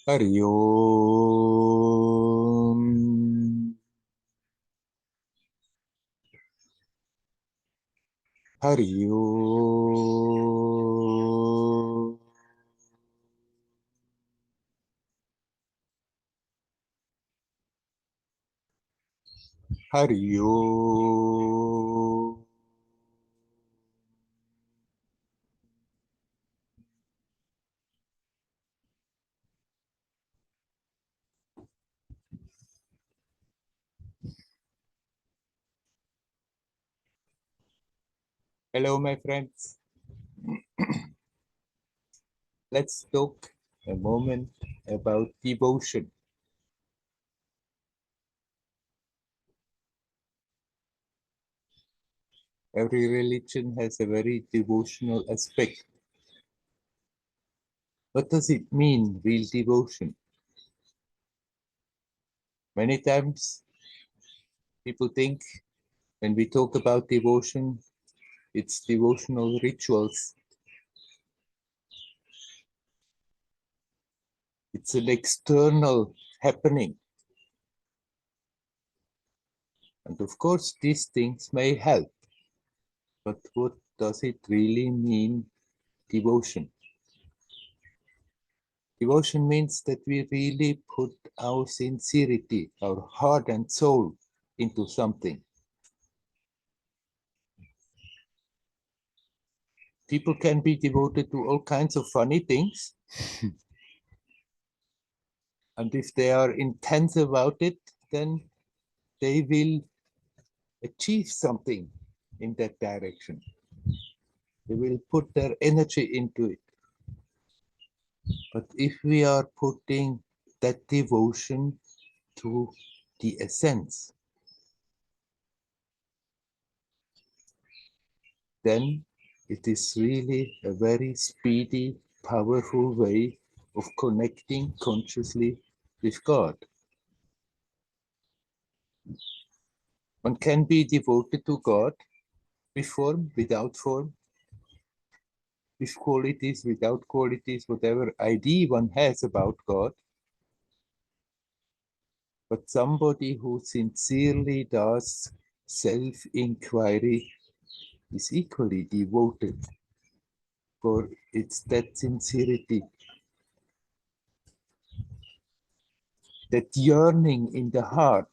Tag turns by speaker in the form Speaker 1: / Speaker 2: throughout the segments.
Speaker 1: Hari Om. Hari Om. Hari Om. Hello, my friends. Let's talk a moment about devotion. Every religion has a very devotional aspect. What does it mean, real devotion? Many times people think when we talk about devotion, it's devotional rituals. It's an external happening. And of course, these things may help. But what does it really mean, devotion? Devotion means that we really put our sincerity, our heart and soul into something. People can be devoted to all kinds of funny things. And if they are intense about it, then they will achieve something in that direction. They will put their energy into it. But if we are putting that devotion to the essence, then it is really a very speedy, powerful way of connecting consciously with God. One can be devoted to God with form, without form, with qualities, without qualities, whatever idea one has about God. But somebody who sincerely does self-inquiry is equally devoted, for it's that sincerity, that yearning in the heart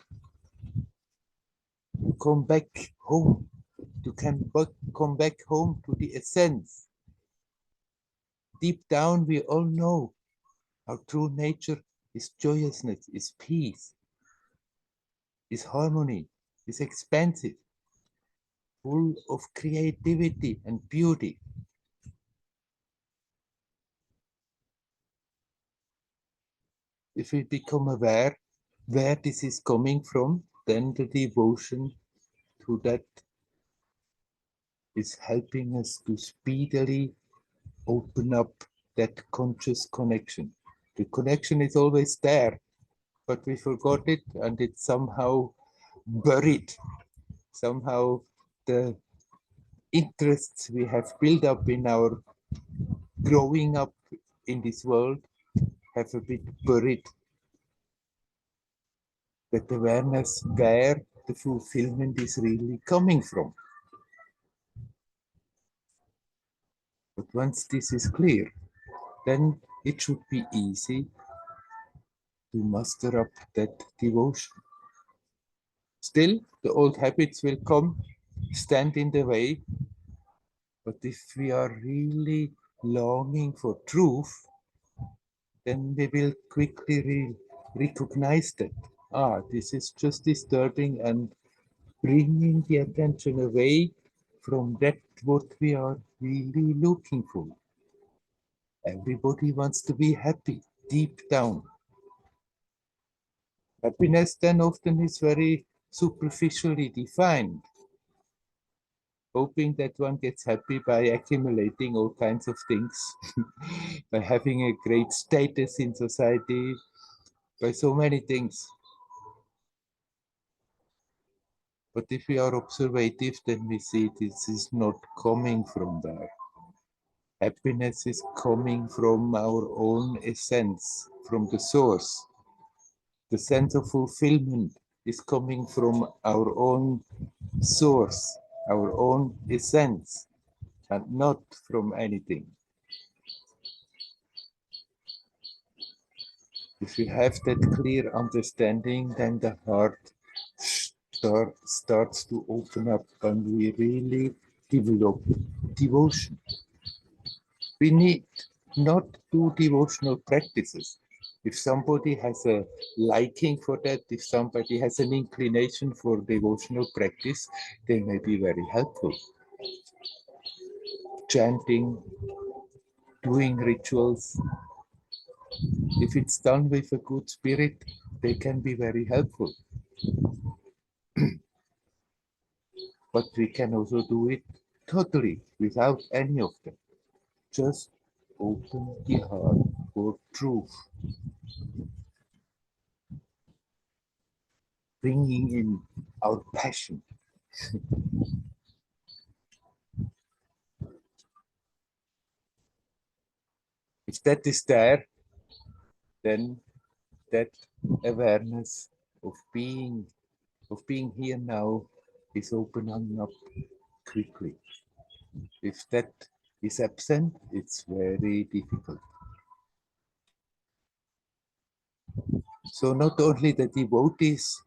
Speaker 1: to come back home, to come back home to the essence. Deep down, we all know our true nature is joyousness, is peace, is harmony, is expansive, full of creativity and beauty. If we become aware where this is coming from, then the devotion to that is helping us to speedily open up that conscious connection. The connection is always there, but we forgot it and it's somehow buried. Somehow the interests we have built up in our growing up in this world have a bit buried that awareness where the fulfillment is really coming from. But once this is clear, then it should be easy to muster up that devotion. Still, the old habits will come, stand in the way, but if we are really longing for truth, then we will quickly recognize that, this is just disturbing and bringing the attention away from that what we are really looking for. Everybody wants to be happy deep down. Happiness then often is very superficially defined, hoping that one gets happy by accumulating all kinds of things, by having a great status in society, by so many things. But if we are observative, then we see this is not coming from there. Happiness is coming from our own essence, from the source. The sense of fulfillment is coming from our own source, our own essence, and not from anything. If we have that clear understanding, then the heart starts to open up and we really develop devotion. We need not do devotional practices. If somebody has a liking for that, if somebody has an inclination for devotional practice, they may be very helpful. Chanting, doing rituals, if it's done with a good spirit, they can be very helpful. But we can also do it totally without any of them. Just open the heart for truth, bringing in our passion. If that is there, then that awareness of being here now is opening up quickly. If that is absent, it's very difficult. So not only the devotees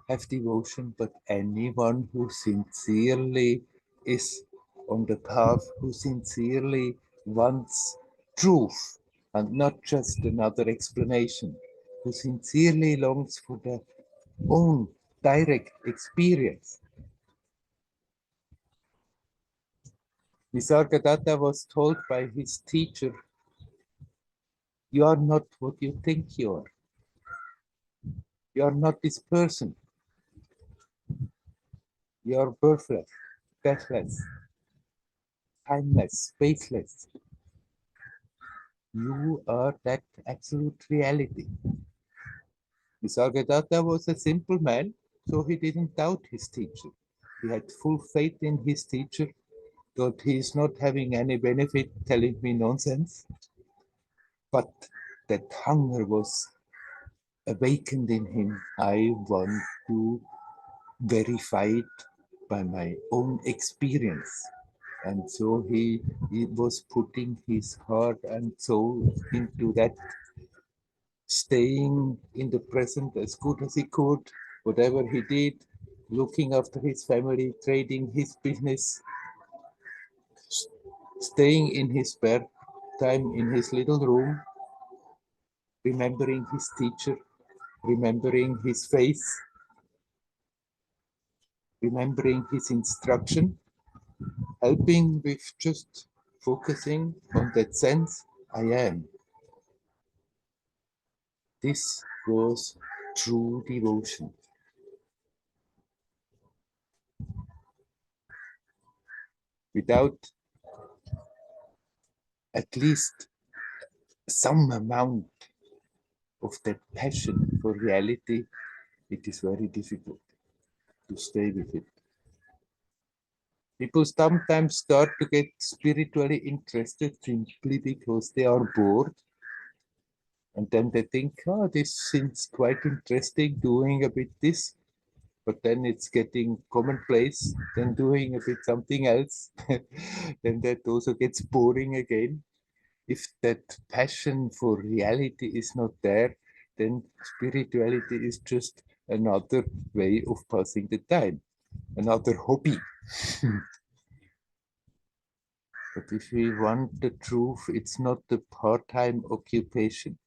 Speaker 1: have devotion, but anyone who sincerely is on the path, who sincerely wants truth and not just another explanation, who sincerely longs for their own direct experience. Nisargadatta was told by his teacher, "You are not what you think you are. You are not this person. You are birthless, deathless, timeless, spaceless. You are that absolute reality." Nisargadatta was a simple man, so he didn't doubt his teacher. He had full faith in his teacher, thought he is not having any benefit telling me nonsense. But that hunger was awakened in him. I want to verify it by my own experience. And so he was putting his heart and soul into that, staying in the present as good as he could, whatever he did, looking after his family, trading his business, staying in his spare time in his little room, remembering his teacher, remembering his face, remembering his instruction, helping with just focusing on that sense, I am. This was true devotion. Without at least some amount of that passion for reality, it is very difficult to stay with it. People sometimes start to get spiritually interested simply because they are bored. And then they think, oh, this seems quite interesting, doing a bit this, but then it's getting commonplace, then doing a bit something else. Then that also gets boring again. If that passion for reality is not there, then spirituality is just another way of passing the time, another hobby. But if we want the truth, it's not a part-time occupation.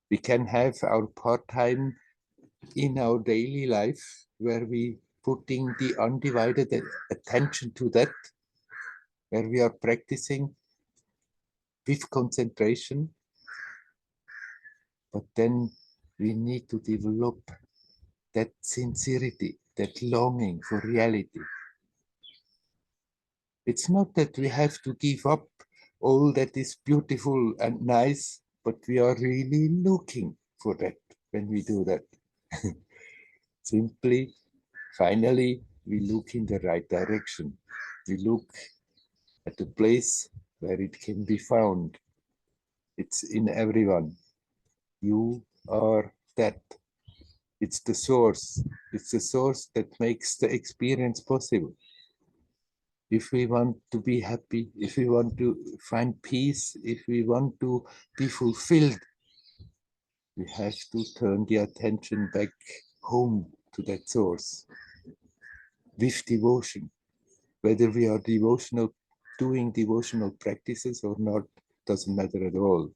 Speaker 1: We can have our part-time in our daily life where we putting the undivided attention to that, where we are practicing with concentration, but then we need to develop that sincerity, that longing for reality. It's not that we have to give up all that is beautiful and nice, but we are really looking for that when we do that. Simply, finally, we look in the right direction. We look at a place where it can be found. It's in everyone. You are that. It's the source. It's the source that makes the experience possible. If we want to be happy, if we want to find peace, if we want to be fulfilled, we have to turn the attention back home to that source with devotion. Whether we are devotional, doing devotional practices or not, doesn't matter at all.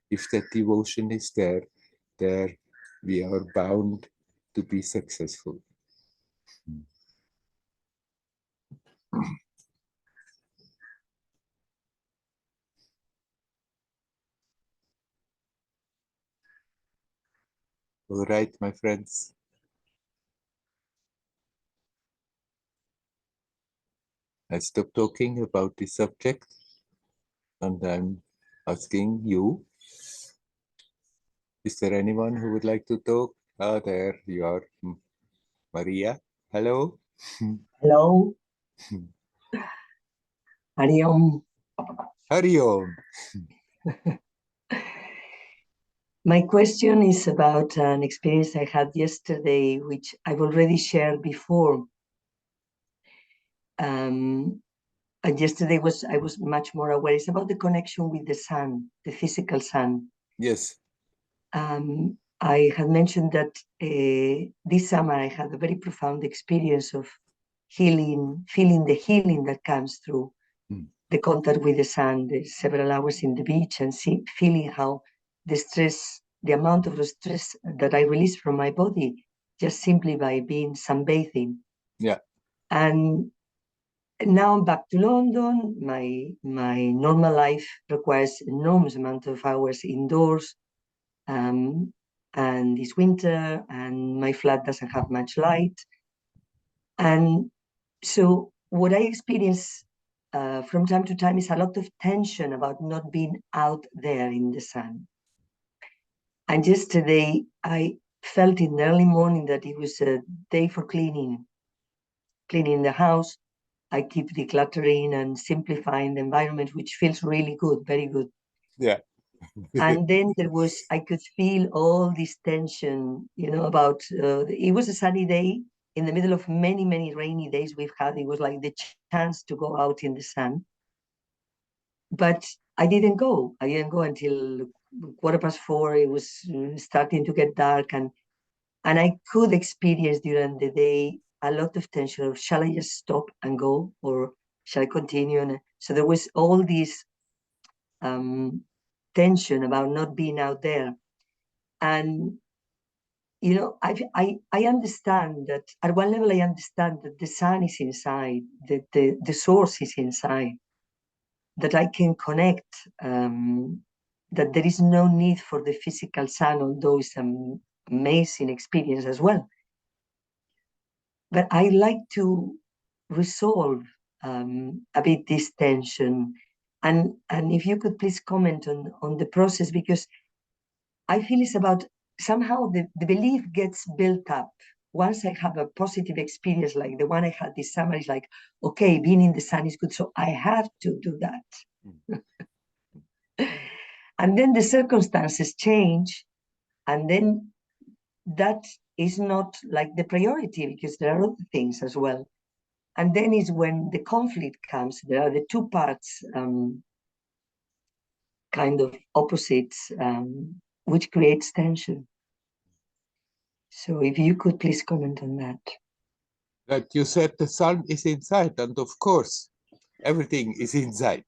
Speaker 1: If that devotion is there, we are bound to be successful. All right, my friends. I stop talking about this subject and I'm asking you, is there anyone who would like to talk? Ah, there you are, Maria. Hello.
Speaker 2: Hello, Ariom.
Speaker 1: Hari Om.
Speaker 2: My question is about an experience I had yesterday, which I've already shared before. And yesterday I was much more aware. It's about the connection with the sun, the physical sun.
Speaker 1: Yes.
Speaker 2: I had mentioned that this summer I had a very profound experience of healing, feeling the healing that comes through the contact with the sun, the several hours in the beach, and feeling how the stress, the amount of the stress that I release from my body just simply by being sunbathing.
Speaker 1: Yeah.
Speaker 2: And now I'm back to London. My normal life requires enormous amount of hours indoors. And it's winter and my flat doesn't have much light. And so what I experience from time to time is a lot of tension about not being out there in the sun. And yesterday I felt in the early morning that it was a day for cleaning the house. I keep decluttering and simplifying the environment, which feels really good, very good.
Speaker 1: Yeah.
Speaker 2: And then I could feel all this tension, about, it was a sunny day in the middle of many, many rainy days we've had. It was like the chance to go out in the sun. But I didn't go. I didn't go until 4:15. It was starting to get dark. And I could experience during the day a lot of tension of, shall I just stop and go, or shall I continue? And so there was all this tension about not being out there. And I understand that at one level. I understand that the sun is inside, that the source is inside, that I can connect, that there is no need for the physical sun, although it's an amazing experience as well. But I like to resolve a bit this tension. And if you could please comment on the process, because I feel it's about somehow the belief gets built up. Once I have a positive experience like the one I had this summer, it's like, okay, being in the sun is good, so I have to do that. And then the circumstances change, and then that is not like the priority, because there are other things as well. And then is when the conflict comes. There are the two parts, kind of opposites, which creates tension. So if you could please comment on that.
Speaker 1: That you said the sun is inside, and of course, everything is inside.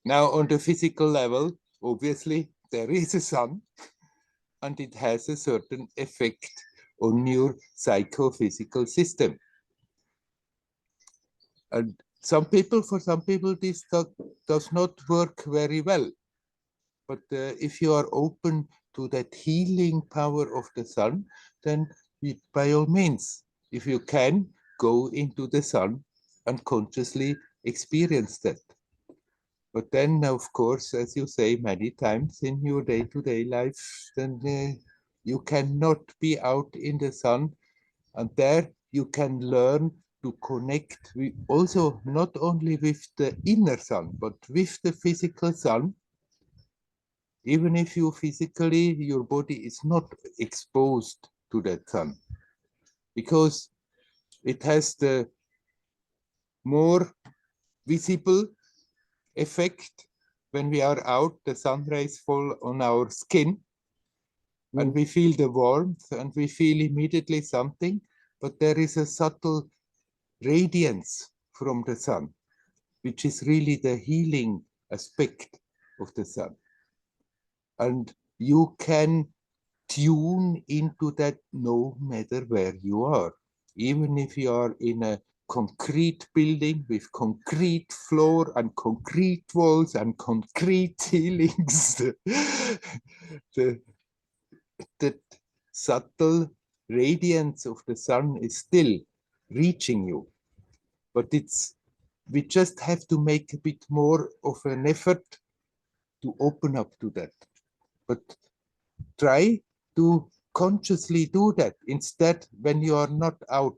Speaker 1: Now, on the physical level, obviously, there is a sun, and it has a certain effect on your psychophysical system. And for some people, this does not work very well. But if you are open to that healing power of the sun, then by all means, if you can, go into the sun and consciously experience that. But then, of course, as you say many times in your day-to-day life, then you cannot be out in the sun, and there you can learn to connect also not only with the inner sun, but with the physical sun, even if you physically, your body is not exposed to that sun, because it has the more visible effect when we are out, the sun rays fall on our skin, and we feel the warmth and we feel immediately something, but there is a subtle radiance from the sun, which is really the healing aspect of the sun. And you can tune into that no matter where you are. Even if you are in a concrete building with concrete floor and concrete walls and concrete ceilings, the subtle radiance of the sun is still reaching you. But we just have to make a bit more of an effort to open up to that. But try to consciously do that instead when you are not out,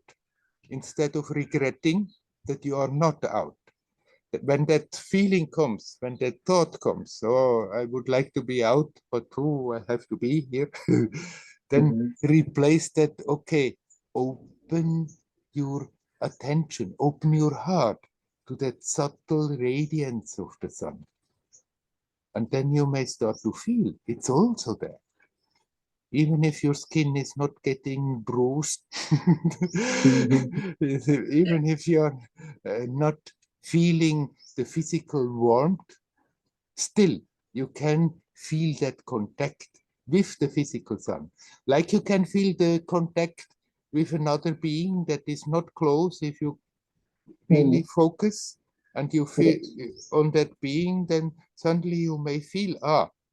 Speaker 1: instead of regretting that you are not out. When that feeling comes, when that thought comes, oh, I would like to be out, but oh, I have to be here, then replace that, okay, open your attention, open your heart to that subtle radiance of the sun. And then you may start to feel it's also there. Even if your skin is not getting bruised, even if you're not feeling the physical warmth, still you can feel that contact with the physical sun. Like you can feel the contact with another being that is not close. If you really focus and you feel on that being, then suddenly you may feel,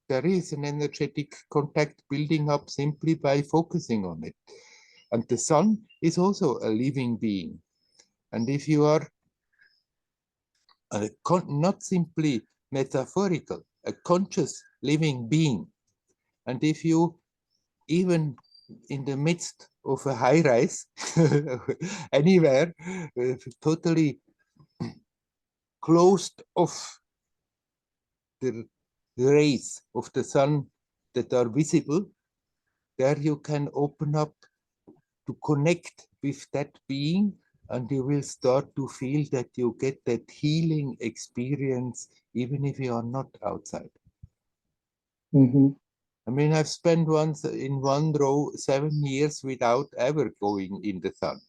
Speaker 1: there is an energetic contact building up simply by focusing on it. And the sun is also a living being. And if you are not simply metaphorical, a conscious living being, and if you even in the midst of a high rise, anywhere, totally closed off the rays of the sun that are visible, there you can open up to connect with that being, and you will start to feel that you get that healing experience even if you are not outside. I mean, I've spent once in one row 7 years without ever going in the sun.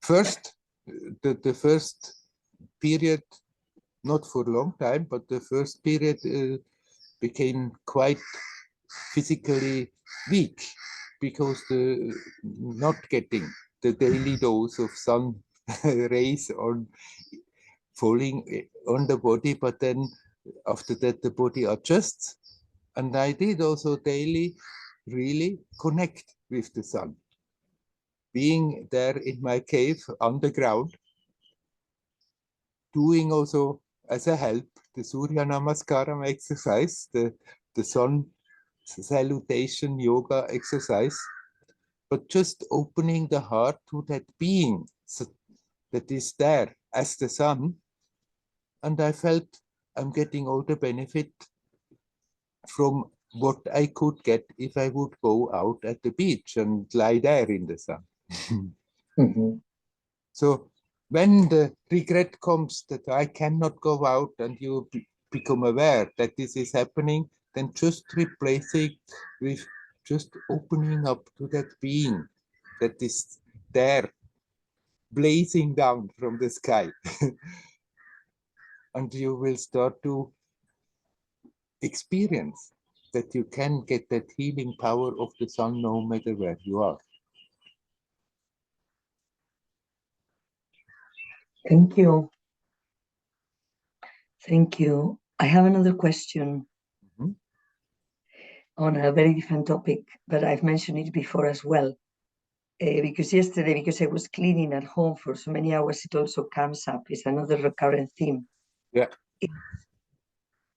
Speaker 1: First, the first period, not for a long time, but the first period became quite physically weak because not getting the daily dose of sun rays on falling on the body, but then after that the body adjusts. And I did also daily really connect with the sun. Being there in my cave underground, doing also as a help the Surya Namaskaram exercise, the sun salutation yoga exercise, but just opening the heart to that being that is there as the sun. And I felt I'm getting all the benefit from what I could get if I would go out at the beach and lie there in the sun. So when the regret comes that I cannot go out and you become aware that this is happening, then just replace it with just opening up to that being that is there, blazing down from the sky. And you will start to experience that you can get that healing power of the sun no matter where you are.
Speaker 2: Thank you. Thank you. I have another question on a very different topic, but I've mentioned it before as well. Because yesterday, because I was cleaning at home for so many hours, it also comes up. It's another recurrent theme.
Speaker 1: Yeah.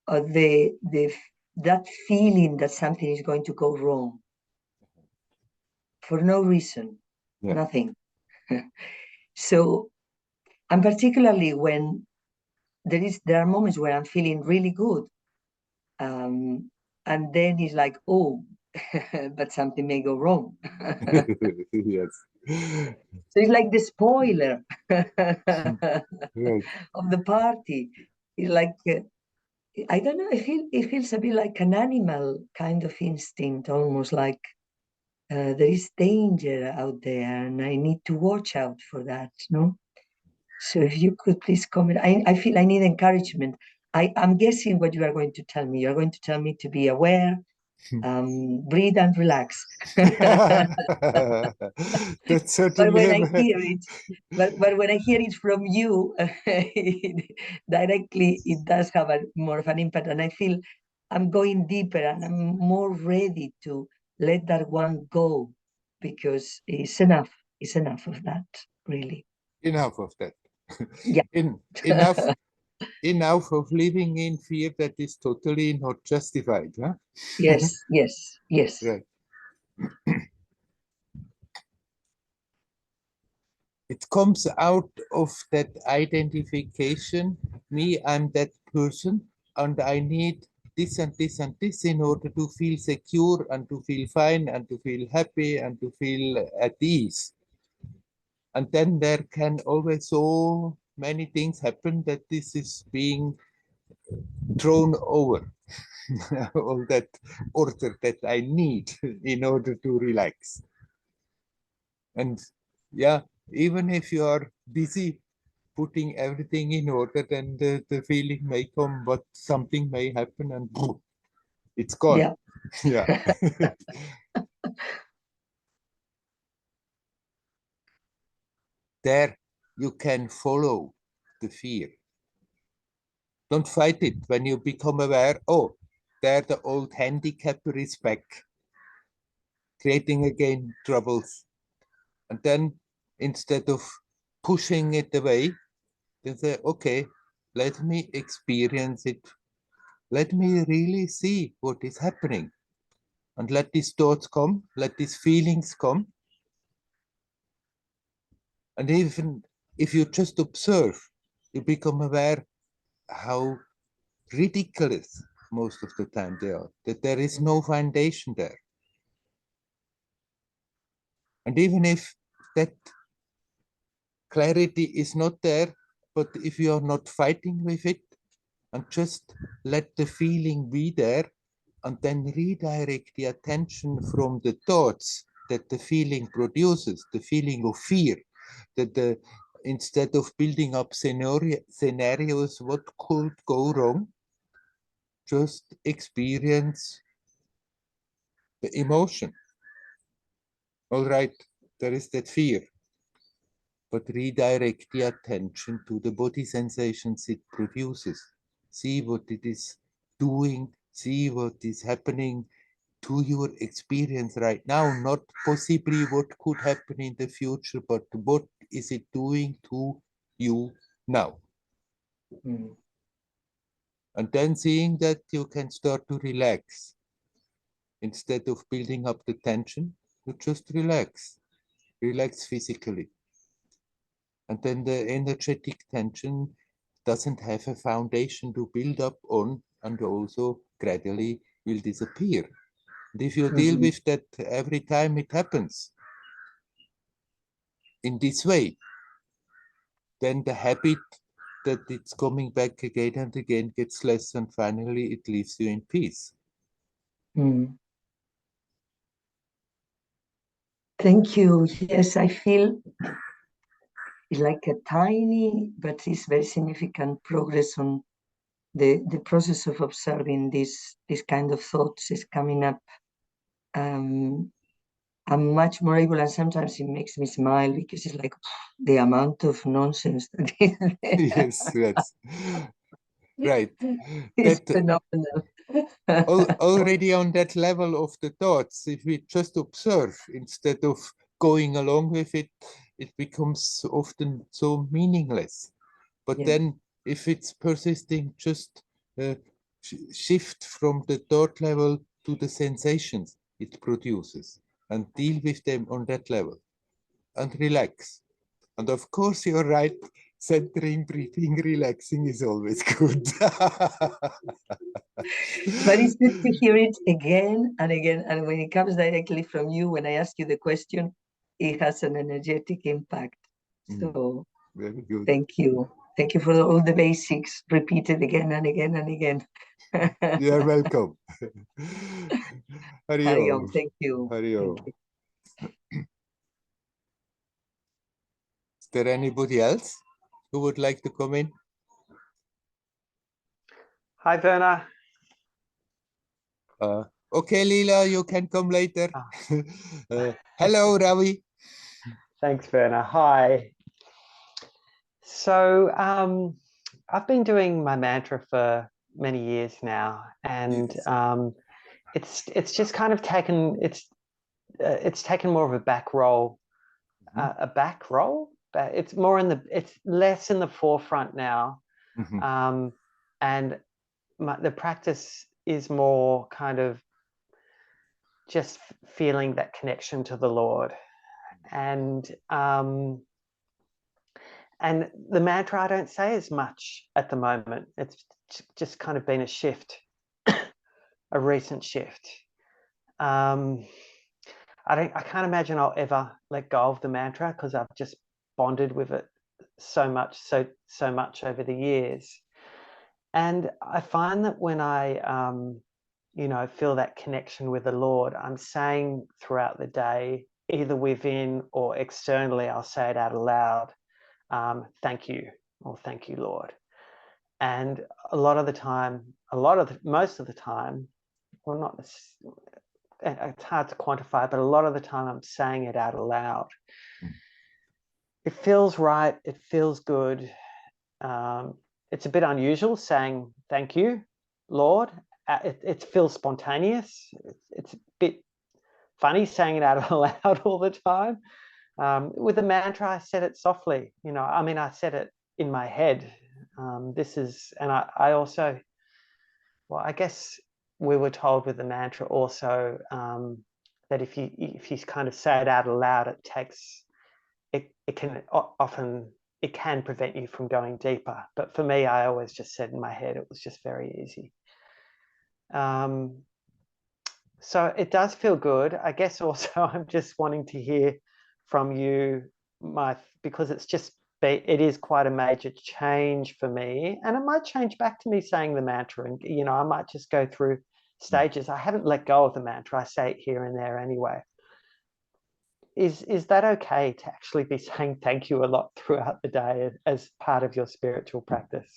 Speaker 2: That feeling that something is going to go wrong for no reason. nothing. So, and particularly when there are moments where I'm feeling really good, and then it's like, oh, but something may go wrong.
Speaker 1: Yes.
Speaker 2: So it's like the spoiler
Speaker 1: Right.
Speaker 2: of the party. It's like I don't know. It feels a bit like an animal kind of instinct, almost like there is danger out there, and I need to watch out for that. No. So if you could please comment, I feel I need encouragement. I'm guessing what you are going to tell me. You're going to tell me to be aware, breathe and relax.
Speaker 1: That's
Speaker 2: But
Speaker 1: certainly
Speaker 2: when I hear it, but when I hear it from you directly, it does have more of an impact, and I feel I'm going deeper and I'm more ready to let that one go, because it's enough. It's enough of that, really.
Speaker 1: enough of that.
Speaker 2: Yeah.
Speaker 1: Enough enough of living in fear that is totally not justified. Huh?
Speaker 2: Yes, yes, yes.
Speaker 1: Right. It comes out of that identification. Me, I'm that person, and I need this and this and this in order to feel secure and to feel fine and to feel happy and to feel at ease. And then there can always so many things happen that this is being thrown over. All that order that I need in order to relax. And yeah, even if you are busy putting everything in order, then the feeling may come, but something may happen and boom, it's gone.
Speaker 2: Yeah.
Speaker 1: Yeah. There you can follow the fear. Don't fight it when you become aware, oh, there the old handicapper is back, creating again troubles. And then instead of pushing it away, they say, okay, let me experience it. Let me really see what is happening. And let these thoughts come, let these feelings come. And even if you just observe, you become aware how ridiculous most of the time they are, that there is no foundation there. And even if that clarity is not there, but if you are not fighting with it and just let the feeling be there and then redirect the attention from the thoughts that the feeling produces, the feeling of fear, that instead of building up scenarios, what could go wrong, just experience the emotion. All right, there is that fear, but redirect the attention to the body sensations it produces. See what it is doing, see what is happening to your experience right now, not possibly what could happen in the future, but what is it doing to you now?
Speaker 2: Mm.
Speaker 1: And then seeing that, you can start to relax. Instead of building up the tension, you just relax. Relax physically. And then the energetic tension doesn't have a foundation to build up on, and also gradually will disappear. And if you deal with that every time it happens in this way, then the habit that it's coming back again and again gets less, and finally it leaves you in peace.
Speaker 2: Mm. Thank you. Yes, I feel it's like a tiny but it's very significant progress on the process of observing this kind of thoughts is coming up. I'm much more able, and sometimes it makes me smile because it's like the amount of nonsense that is there.
Speaker 1: Yes, that's right.
Speaker 2: It's
Speaker 1: That
Speaker 2: phenomenal.
Speaker 1: already on that level of the thoughts, if we just observe instead of going along with it, it becomes often so meaningless. But
Speaker 2: Yeah.
Speaker 1: then if it's persisting, just shift from the thought level to the sensations it produces and deal with them on that level. and relax. And of course, you're right, centering, breathing, relaxing is always good.
Speaker 2: But it's good to hear it again and again. And when it comes directly from you, when I ask you the question, it has an energetic impact. So
Speaker 1: very good.
Speaker 2: thank you. Thank you for all the basics repeated again and again and again.
Speaker 1: You're welcome.
Speaker 2: Hari Om. Thank you.
Speaker 1: Hari Om.
Speaker 2: Thank you.
Speaker 1: Is there anybody else who would like to come in?
Speaker 3: Hi, Werner.
Speaker 1: Okay, Leela, you can come later. Hello, Ravi.
Speaker 3: Thanks, Werner. Hi. So I've been doing my mantra for many years now, and
Speaker 1: yes.
Speaker 3: it's just kind of taken it's taken more of a back role, a back role. It's more in it's less in the forefront now, and the practice is more kind of just feeling that connection to the Lord, and the mantra I don't say as much at the moment. It's just kind of been a shift, a recent shift. I can't imagine I'll ever let go of the mantra because I've just bonded with it so much over the years. And I find that when I feel that connection with the Lord, I'm saying throughout the day, either within or externally, I'll say it out aloud. Thank you, or thank you, Lord. And most of the time, well, not, it's hard to quantify, but a lot of the time I'm saying it out aloud. It feels right. It feels good. It's a bit unusual saying thank you, Lord. It feels spontaneous. It's a bit funny saying it out loud all the time. With the mantra, I said it softly. I said it in my head. I also, well, I guess we were told with the mantra also that if you kind of say it out loud, it can prevent you from going deeper. But for me, I always just said in my head, it was just very easy. So it does feel good. I guess also I'm just wanting to hear from you, because it is quite a major change for me, and it might change back to me saying the mantra, and I might just go through stages. I haven't let go of the mantra. I say it here and there anyway. Is that okay to actually be saying thank you a lot throughout the day as part of your spiritual practice?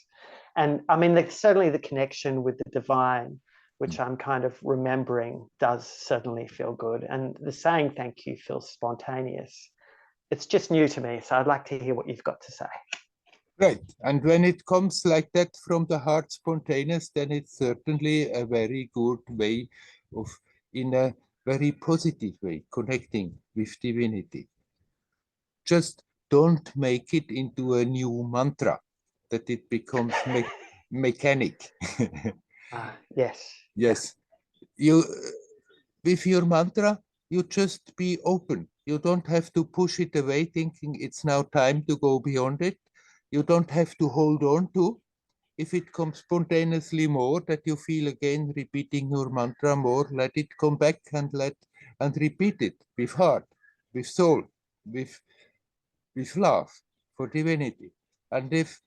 Speaker 3: And certainly the connection with the divine, which I'm kind of remembering, does certainly feel good. And the saying thank you feels spontaneous. It's just new to me, so I'd like to hear what you've got to say.
Speaker 1: Right. And when it comes like that from the heart, spontaneous, then it's certainly a very good way of, in a very positive way, connecting with divinity. Just don't make it into a new mantra, that it becomes mechanic.
Speaker 3: Yes.
Speaker 1: Yes. You, with your mantra, you just be open. You don't have to push it away thinking it's now time to go beyond it. You don't have to hold on to. If it comes spontaneously more, that you feel again repeating your mantra more, let it come back and repeat it with heart, with soul, with love for divinity. And if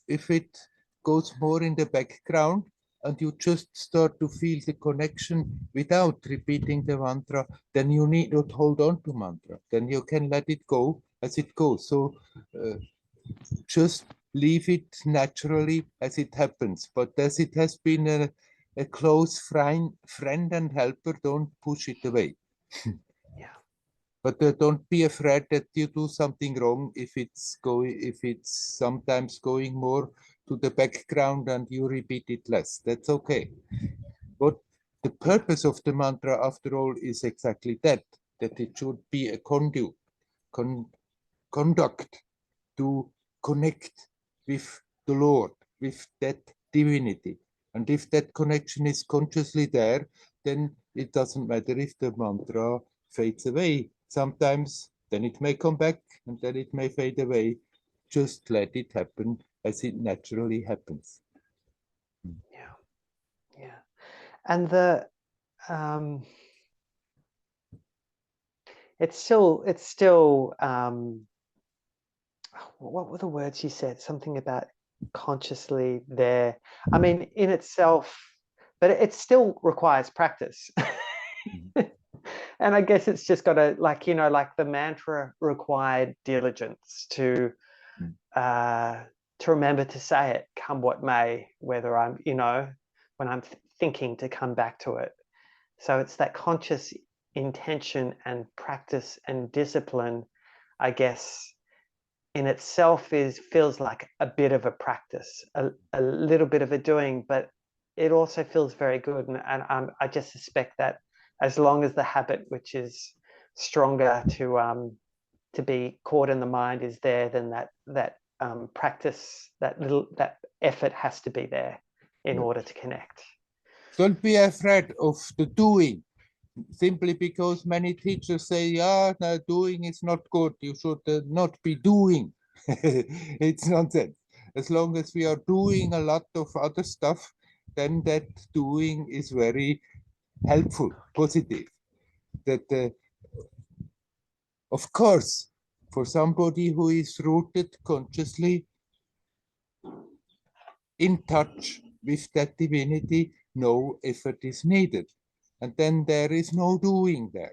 Speaker 1: it goes more in the background and you just start to feel the connection without repeating the mantra, then you need not hold on to mantra. Then you can let it go as it goes. So just leave it naturally as it happens. But as it has been a close friend and helper, don't push it away.
Speaker 3: Yeah.
Speaker 1: But don't be afraid that you do something wrong if it's sometimes going more to the background and you repeat it less. That's okay. But the purpose of the mantra, after all, is exactly that it should be a conduct to connect with the Lord, with that divinity. And if that connection is consciously there, then it doesn't matter if the mantra fades away. Sometimes Then it may come back and then it may fade away. Just let it happen as it naturally happens.
Speaker 3: Yeah, yeah. And the it's still what were the words you said? Something about consciously there. I mean, in itself, but it still requires practice. And I guess it's just got to, like, you know, like the mantra required diligence to remember to say it, come what may, whether I'm, you know, when I'm thinking to come back to it. So it's that conscious intention and practice and discipline, I guess, in itself feels like a bit of a practice, a little bit of a doing, but it also feels very good. And I just suspect that as long as the habit, which is stronger to be caught in the mind, is there, then that practice, that effort has to be there in order to connect.
Speaker 1: Don't be afraid of the doing, simply because many teachers say, yeah, no, doing is not good. You should not be doing. It's nonsense. As long as we are doing a lot of other stuff, then that doing is very helpful, positive. That, of course, for somebody who is rooted consciously in touch with that divinity, no effort is needed. And then there is no doing there.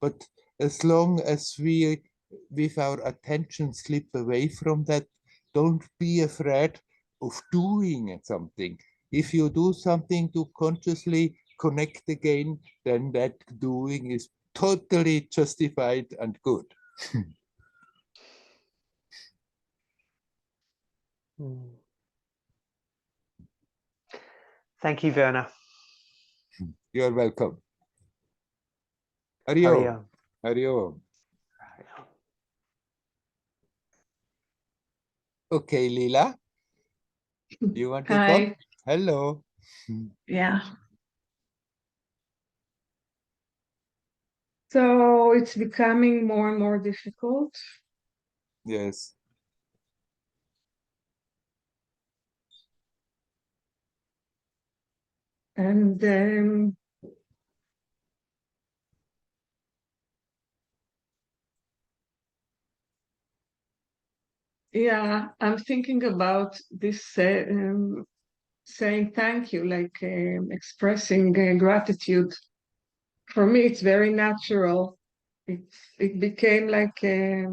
Speaker 1: But as long as we, with our attention, slip away from that, don't be afraid of doing something. If you do something to consciously connect again, then that doing is totally justified and good.
Speaker 3: Thank you, Werner.
Speaker 1: You're welcome. Hari Om. Hari Om. Okay, Lila, you want to talk? Hello.
Speaker 4: Yeah. So it's becoming more and more difficult.
Speaker 1: Yes.
Speaker 4: And yeah, I'm thinking about this saying thank you, like expressing gratitude. For me, it's very natural. It became like a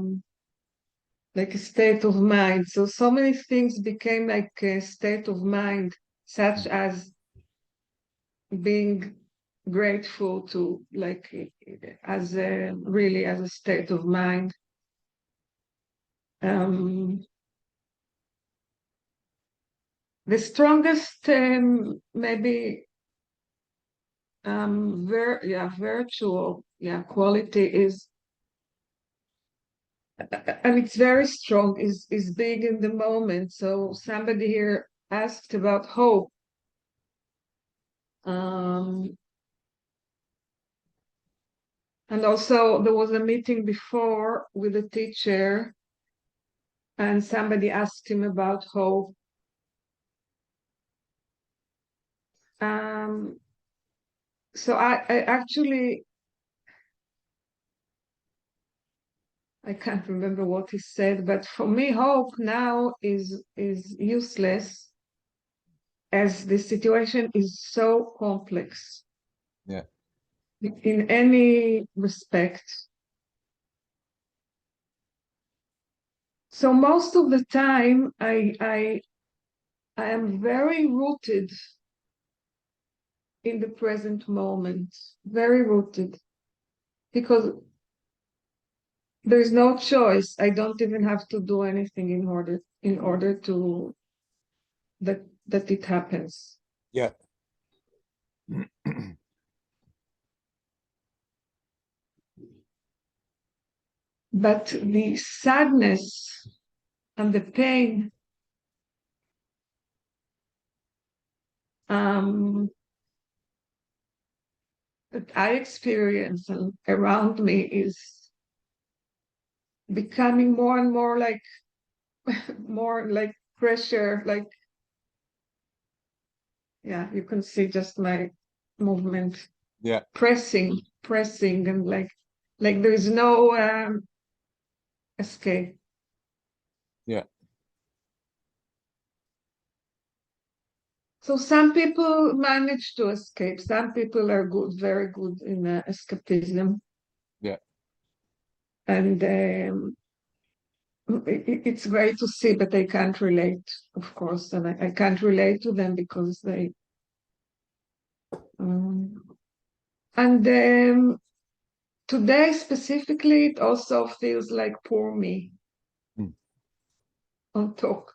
Speaker 4: state of mind. So many things became like a state of mind, such as being grateful to, like, as a really as a state of mind. The strongest maybe virtual quality is, and it's very strong, is being in the moment. So somebody here asked about hope. And also there was a meeting before with a teacher and somebody asked him about hope. So I actually, I can't remember what he said, but for me, hope now is useless as the situation is so complex.
Speaker 1: Yeah.
Speaker 4: In any respect. So most of the time, I am very rooted in the present moment, very rooted, because there is no choice. I don't even have to do anything in order to that it happens.
Speaker 1: Yeah.
Speaker 4: But the sadness and the pain that I experience around me becoming more and more like more like pressure, like, yeah, you can see just my movement.
Speaker 1: Yeah.
Speaker 4: Pressing, and like there is no escape.
Speaker 1: Yeah.
Speaker 4: So some people manage to escape. Some people are good, very good in escapism.
Speaker 1: Yeah.
Speaker 4: And it's great to see, but I can't relate, of course, and I can't relate to them because they. And today specifically, it also feels like poor me on talk.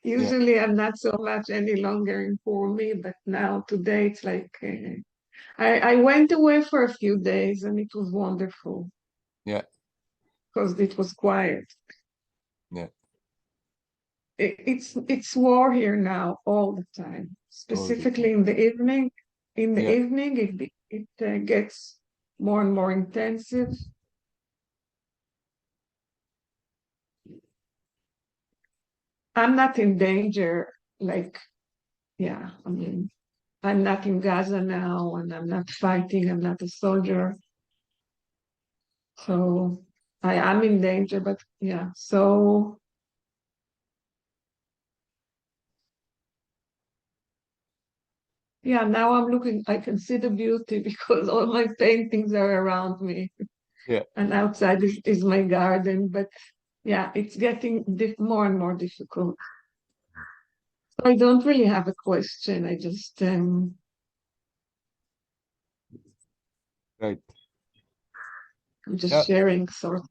Speaker 4: Usually, I'm not so much any longer in poor me, but now today it's like I went away for a few days and it was wonderful.
Speaker 1: Yeah.
Speaker 4: Because it was quiet.
Speaker 1: Yeah.
Speaker 4: It's war here now all the time, specifically in the evening. In the evening, it gets more and more intensive. I'm not in danger, like, yeah, I mean, I'm not in Gaza now, and I'm not fighting. I'm not a soldier, so I am in danger. But yeah, so. Yeah, now I'm looking, I can see the beauty because all my paintings are around me.
Speaker 1: Yeah.
Speaker 4: And outside is my garden, but yeah, it's getting more and more difficult. So I don't really have a question. I just
Speaker 1: Right.
Speaker 4: I'm just sharing sort of.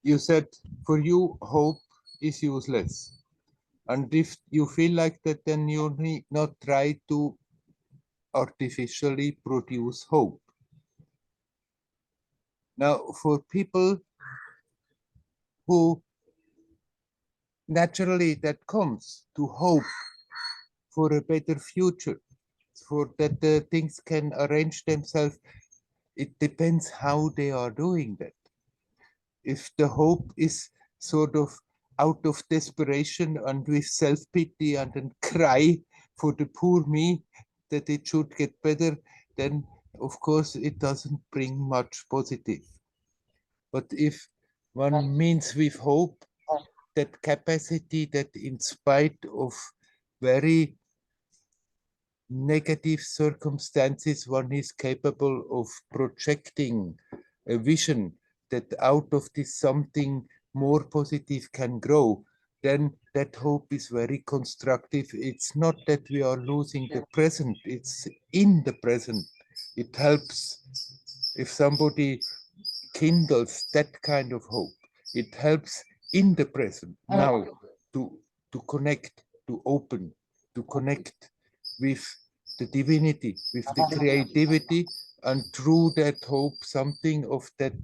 Speaker 1: You said for you hope is useless. And if you feel like that, then you need not try to artificially produce hope. Now, for people who naturally that comes to hope for a better future, for that the things can arrange themselves, it depends how they are doing that. If the hope is sort of out of desperation and with self-pity and then cry for the poor me that it should get better, then of course it doesn't bring much positive. But if one means with hope that capacity that in spite of very negative circumstances, one is capable of projecting a vision that out of this something more positive can grow, then that hope is very constructive. It's not that we are losing the present, it's in the present. It helps if somebody kindles that kind of hope. It helps in the present now to connect, to open, to connect with the divinity, with the creativity, and through that hope, something of that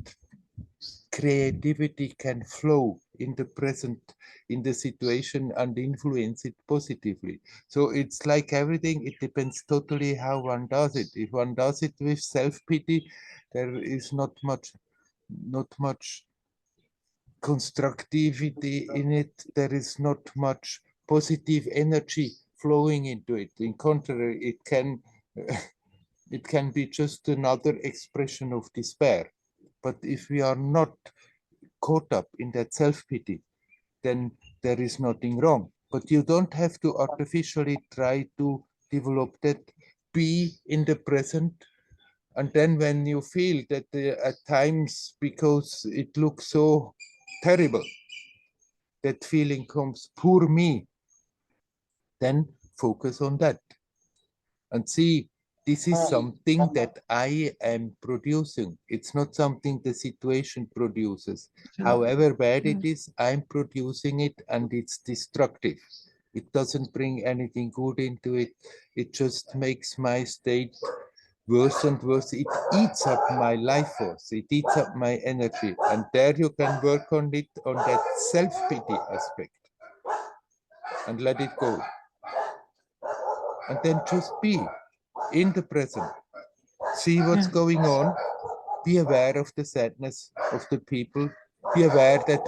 Speaker 1: creativity can flow in the present, in the situation, and influence it positively. So it's like everything, it depends totally how one does it. If one does it with self-pity, there is not much constructivity in it. There is not much positive energy flowing into it. In contrary, it can be just another expression of despair. But if we are not caught up in that self-pity, then there is nothing wrong. But you don't have to artificially try to develop that. Be in the present. And then when you feel that at times, because it looks so terrible, that feeling comes, poor me, then focus on that and see, this is something that I am producing. It's not something the situation produces. However bad it is, I'm producing it and it's destructive. It doesn't bring anything good into it. It just makes my state worse and worse. It eats up my life force. It eats up my energy. And there you can work on it, on that self-pity aspect, and let it go. And then just be in the present. See what's going on. Be aware of the sadness. of the people. Be aware that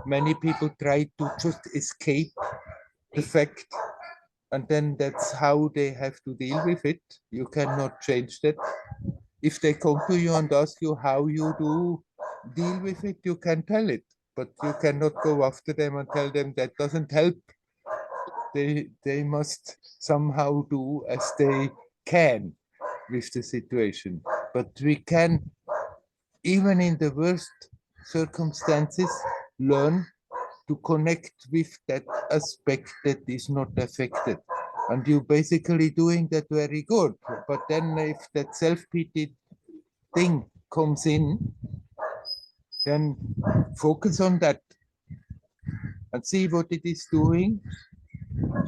Speaker 1: many people try to just escape the fact, and then that's how they have to deal with it. You cannot change that. If they come to you and ask you how you do deal with it, you can tell it, but you cannot go after them and tell them that doesn't help. They must somehow do as they can with the situation. But we can, even in the worst circumstances, learn to connect with that aspect that is not affected. And you basically doing that very good. But then if that self-pity thing comes in, then focus on that and see what it is doing and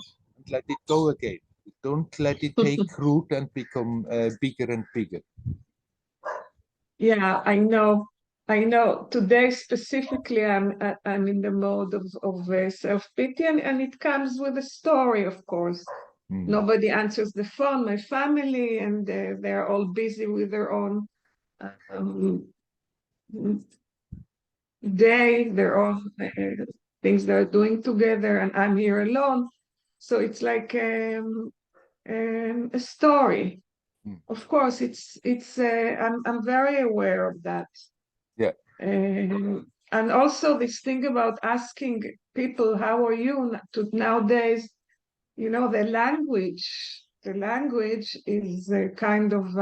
Speaker 1: let it go again. Don't let it take root and become bigger and bigger.
Speaker 4: Yeah, I know. I know. Today specifically, I'm in the mode of self-pity, and it comes with a story, of course. Nobody answers the phone, my family, and they're all busy with their own day, their own things they're doing together, and I'm here alone. So it's like a story. Of course, I'm very aware of that.
Speaker 1: Yeah.
Speaker 4: And also this thing about asking people, how are you? Nowadays, you know, the language is kind of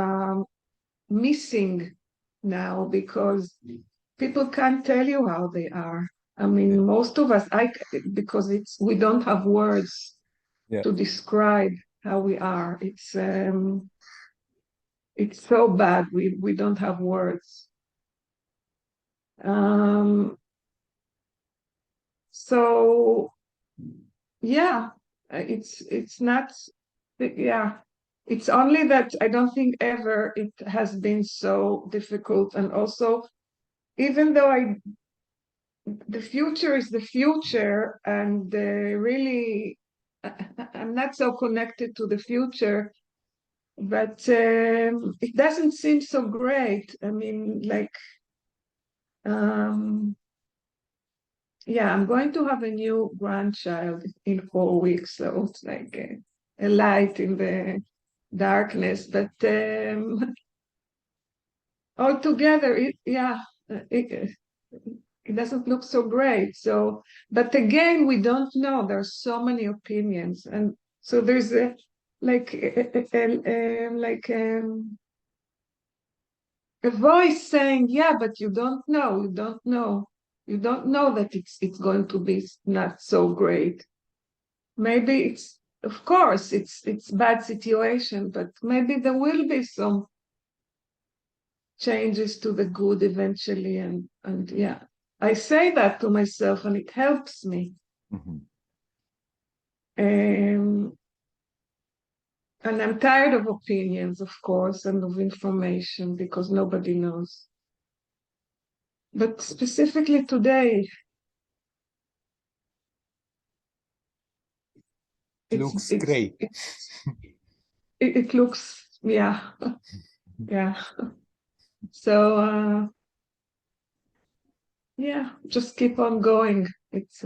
Speaker 4: missing now, because people can't tell you how they are. I mean, most of us, because we don't have words to describe how we are. It's so bad. We don't have words. So yeah, it's not. Yeah, it's only that I don't think ever it has been so difficult. And also, even though the future is the future, and really, I'm not so connected to the future. But it doesn't seem so great. I mean, like, yeah, I'm going to have a new grandchild in 4 weeks, so it's like a light in the darkness. But altogether, it doesn't look so great. So, but again, we don't know. There's so many opinions, and so there's a voice saying, yeah, but you don't know that it's going to be not so great. Maybe of course it's bad situation, but maybe there will be some changes to the good eventually. And yeah, I say that to myself, and it helps me. And I'm tired of opinions, of course, and of information, because nobody knows. But specifically today,
Speaker 1: it looks great.
Speaker 4: It looks, yeah. Yeah. So, yeah, just keep on going. It's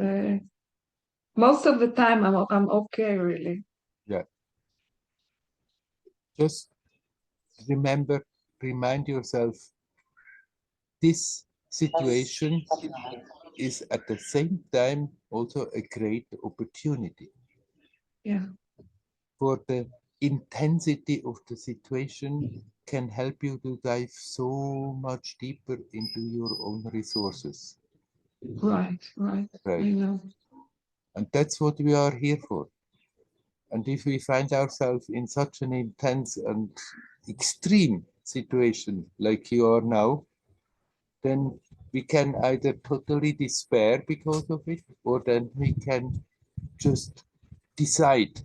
Speaker 4: most of the time I'm okay, really.
Speaker 1: Yeah. Just remind yourself, this situation is at the same time also a great opportunity.
Speaker 4: Yeah.
Speaker 1: For the intensity of the situation can help you to dive so much deeper into your own resources.
Speaker 4: Right. I know.
Speaker 1: And that's what we are here for. And if we find ourselves in such an intense and extreme situation like you are now, then we can either totally despair because of it, or then we can just decide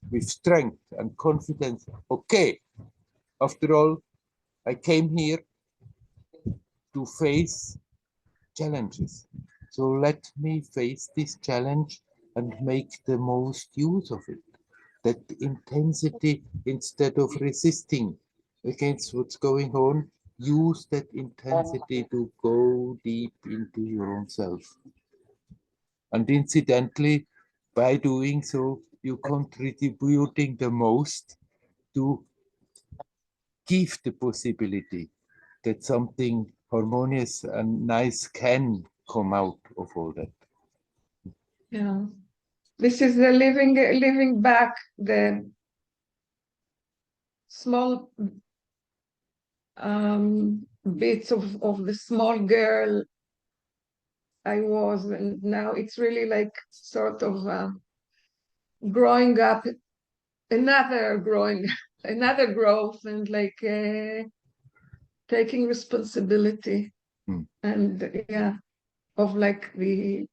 Speaker 1: with strength and confidence, okay, after all, I came here to face challenges. So let me face this challenge and make the most use of it. That intensity, instead of resisting against what's going on, use that intensity to go deep into your own self. And incidentally, by doing so, you're contributing the most to give the possibility that something harmonious and nice can come out of all that.
Speaker 4: Yeah. This is the living back the small bits of the small girl I was, and now it's really like sort of growing up, another growth, and like taking responsibility and yeah, of like the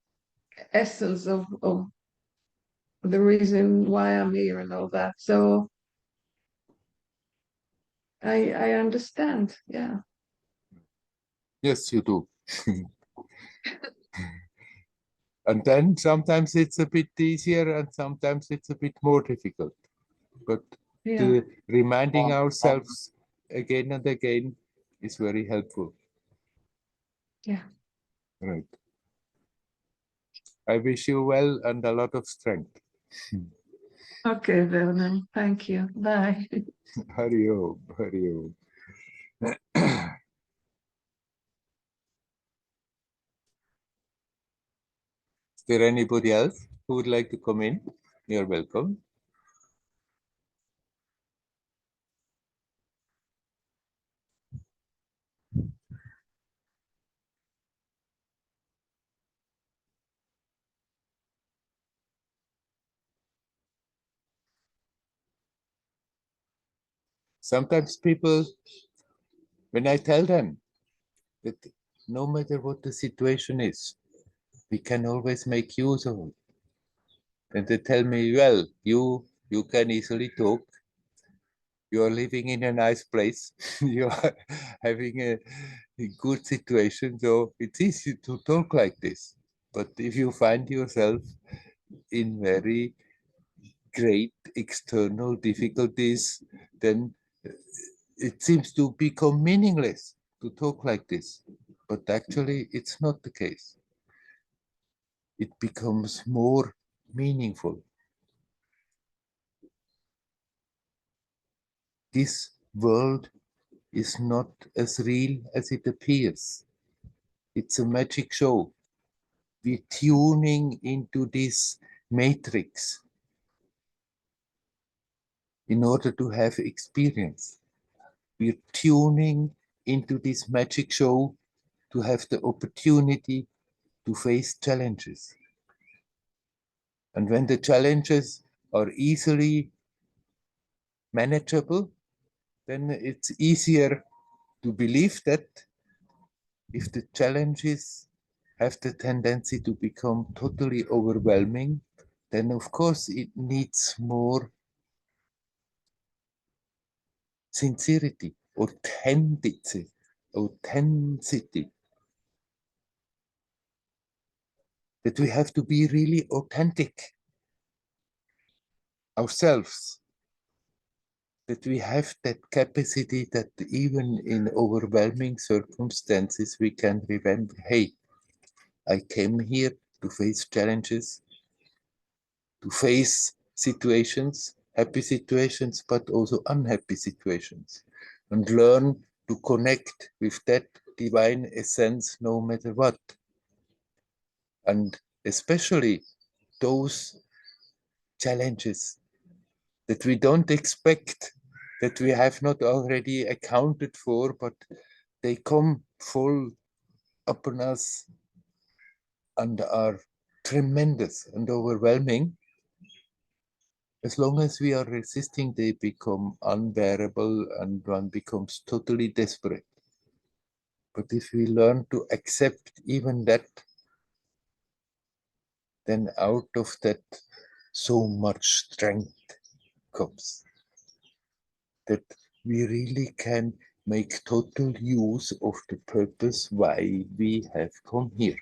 Speaker 4: essence of the reason why I'm here and all that. So I understand. Yeah.
Speaker 1: Yes, you do. And then sometimes it's a bit easier and sometimes it's a bit more difficult. But
Speaker 4: Yeah.
Speaker 1: reminding ourselves again and again is very helpful.
Speaker 4: Yeah.
Speaker 1: Right. I wish you well and a lot of strength.
Speaker 4: Okay, Werner. Thank you. Bye.
Speaker 1: Hari Om, Hari Om. Is there anybody else who would like to come in? You're welcome. Sometimes people, when I tell them that no matter what the situation is, we can always make use of it. And they tell me, well, you can easily talk. You are living in a nice place. You are having a good situation. So it's easy to talk like this. But if you find yourself in very great external difficulties, then it seems to become meaningless to talk like this. But actually, it's not the case. It becomes more meaningful. This world is not as real as it appears. It's a magic show. We're tuning into this matrix in order to have experience. We're tuning into this magic show to have the opportunity to face challenges. And when the challenges are easily manageable, then it's easier to believe that. If the challenges have the tendency to become totally overwhelming, then of course it needs more sincerity, authenticity. That we have to be really authentic ourselves. That we have that capacity that even in overwhelming circumstances we can remember, hey, I came here to face challenges, to face situations, happy situations, but also unhappy situations, and learn to connect with that divine essence no matter what. And especially those challenges that we don't expect, that we have not already accounted for, but they come full upon us and are tremendous and overwhelming. As long as we are resisting, they become unbearable and one becomes totally desperate. But if we learn to accept even that, then out of that so much strength comes. That we really can make total use of the purpose why we have come here.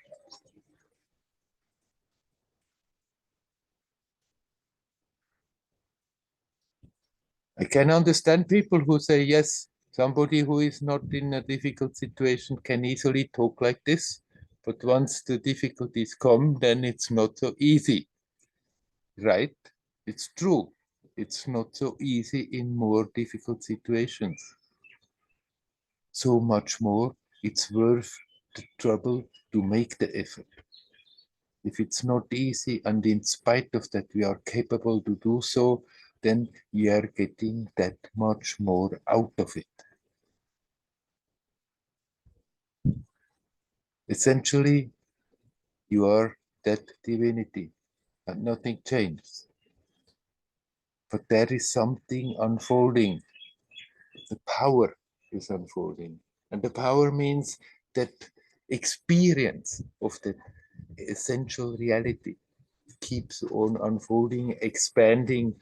Speaker 1: I can understand people who say, yes, Somebody who is not in a difficult situation can easily talk like this, but once the difficulties come, then it's not so easy, right? It's true. It's not so easy in more difficult situations. So much more, it's worth the trouble to make the effort. If it's not easy, and in spite of that we are capable to do so, then we are getting that much more out of it. Essentially, you are that divinity, and nothing changes. But there is something unfolding. The power is unfolding. And the power means that experience of that essential reality keeps on unfolding, expanding.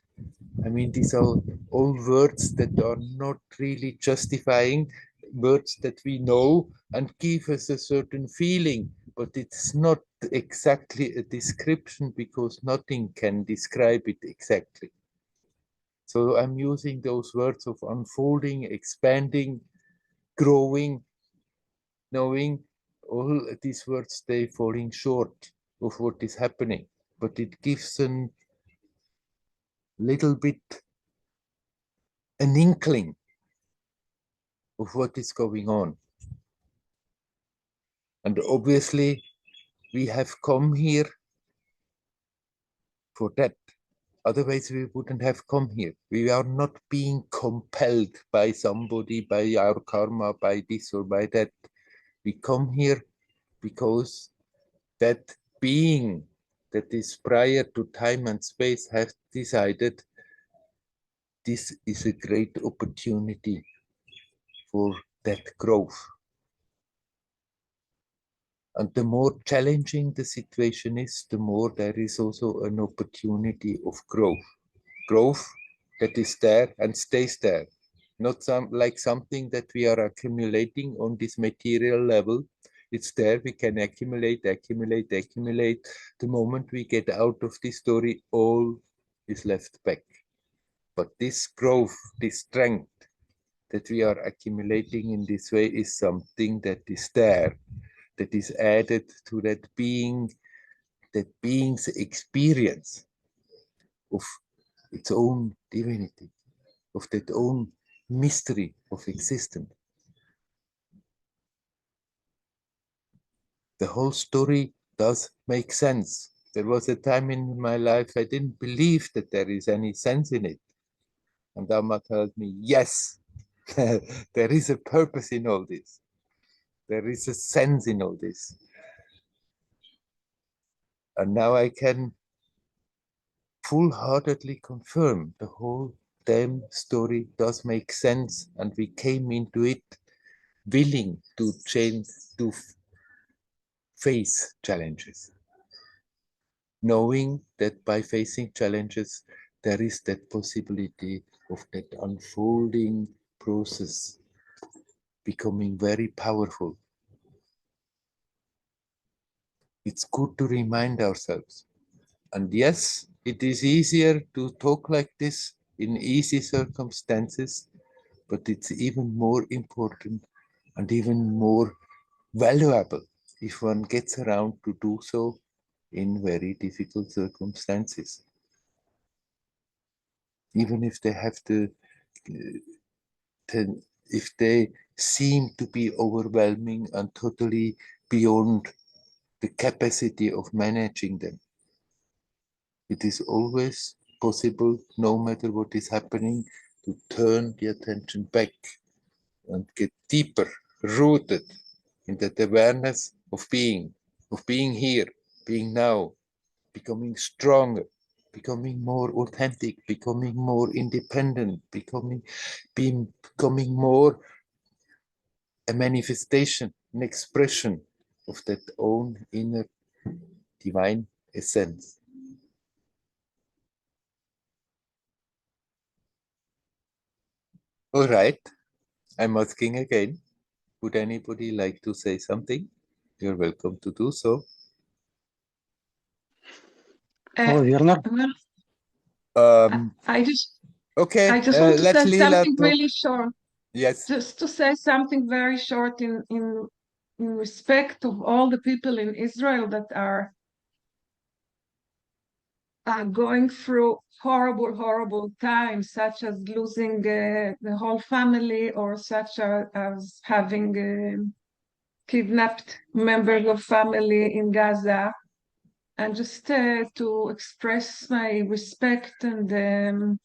Speaker 1: I mean, these are all words that are not really justifying, words that we know and give us a certain feeling, but it's not exactly a description because nothing can describe it exactly. So I'm using those words of unfolding, expanding, growing, knowing all these words, they falling short of what is happening, but it gives a little bit an inkling of what is going on. And obviously we have come here for that. Otherwise we wouldn't have come here. We are not being compelled by somebody, by our karma, by this or by that. We come here because that being that is prior to time and space has decided this is a great opportunity for that growth. And the more challenging the situation is, the more there is also an opportunity of growth. Growth that is there and stays there. Not like something that we are accumulating on this material level. It's there, we can accumulate, accumulate, accumulate. The moment we get out of this story, all is left back. But this growth, this strength that we are accumulating in this way is something that is there, that is added to that being's experience of its own divinity, of that own mystery of existence. The whole story does make sense. There was a time in my life I didn't believe that there is any sense in it. And Dhamma told me, yes, there is a purpose in all this. There is a sense in all this. And now I can full-heartedly confirm the whole damn story does make sense, and we came into it willing to change, to face challenges, knowing that by facing challenges there is that possibility of that unfolding process becoming very powerful. It's good to remind ourselves. And yes, it is easier to talk like this in easy circumstances, but it's even more important and even more valuable if one gets around to do so in very difficult circumstances. Even if they have if they seem to be overwhelming and totally beyond the capacity of managing them. It is always possible, no matter what is happening, to turn the attention back and get deeper, rooted in that awareness of being here, being now, becoming stronger, becoming more authentic, becoming more independent, becoming more a manifestation, an expression of that own inner divine essence. All right, I'm asking again. Would anybody like to say something? You're welcome to do so.
Speaker 3: Werner.
Speaker 4: I just
Speaker 1: Okay,
Speaker 4: want to
Speaker 1: let
Speaker 4: say
Speaker 1: Lila
Speaker 4: something
Speaker 1: talk.
Speaker 4: really short.
Speaker 1: Yes.
Speaker 4: Just to say something very short in respect of all the people in Israel that are going through horrible times, such as losing the whole family, or such as having kidnapped members of family in Gaza, and just to express my respect and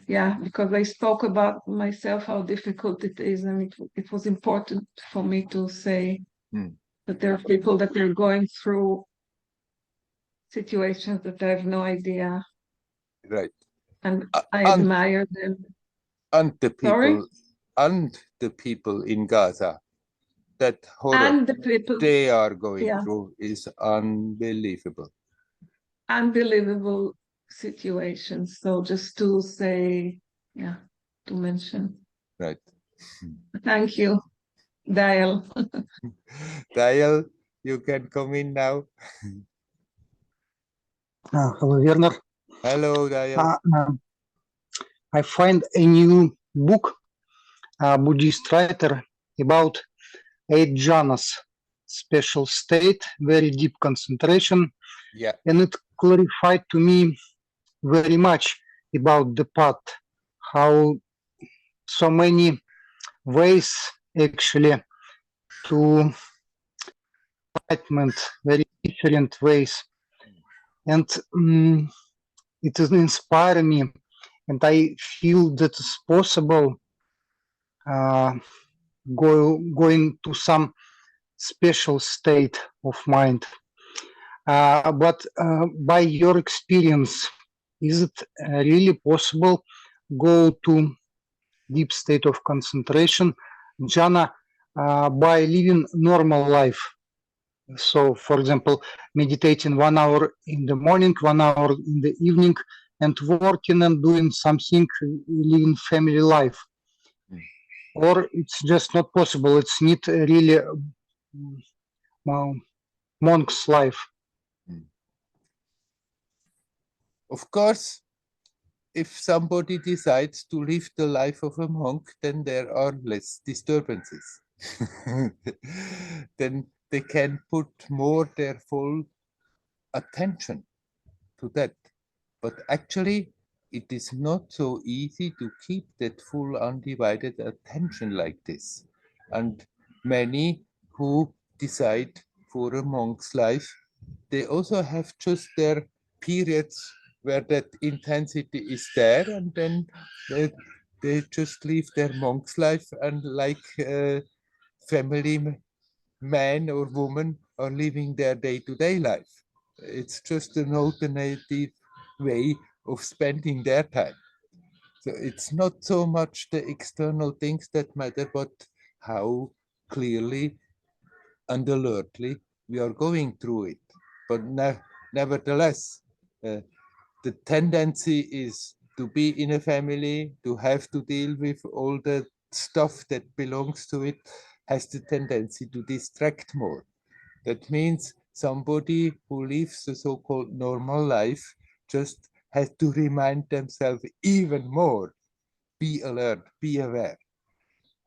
Speaker 4: yeah, because I spoke about myself, how difficult it is, and it was important for me to say that there are people that are going through situations that I have no idea.
Speaker 1: Right.
Speaker 4: And I admire them.
Speaker 1: And the people,
Speaker 4: Sorry?
Speaker 1: and the people in Gaza, that horror
Speaker 4: And the people,
Speaker 1: they are going
Speaker 4: yeah,
Speaker 1: through is unbelievable.
Speaker 4: unbelievable situations. So just to say, yeah, to mention.
Speaker 1: Right.
Speaker 4: Thank you, Dial.
Speaker 1: Dial, you can come in now.
Speaker 5: Hello, Werner.
Speaker 1: Hello, Dial.
Speaker 5: I find a new book, Buddhist writer, about 8 jhanas, special state, very deep concentration.
Speaker 1: Yeah.
Speaker 5: And it clarified to me very much about the path, how so many ways actually to enlightenment, very different ways. And it is inspiring me, and I feel that it's possible going to some special state of mind. But by your experience, is it really possible go to deep state of concentration, jhana, by living normal life? So, for example, meditating 1 hour in the morning, 1 hour in the evening, and working and doing something, living family life. Or it's just not possible. It's not really monk's life.
Speaker 1: Of course, if somebody decides to live the life of a monk, then there are less disturbances. Then they can put more their full attention to that. But actually, it is not so easy to keep that full undivided attention like this. And many who decide for a monk's life, they also have just their periods where that intensity is there, and then they just live their monk's life, and like family man or woman are living their day-to-day life. It's just an alternative way of spending their time. So it's not so much the external things that matter, but how clearly and alertly we are going through it. But nevertheless, the tendency is to be in a family, to have to deal with all the stuff that belongs to it, has the tendency to distract more. That means somebody who lives a so-called normal life just has to remind themselves even more, be alert, be aware.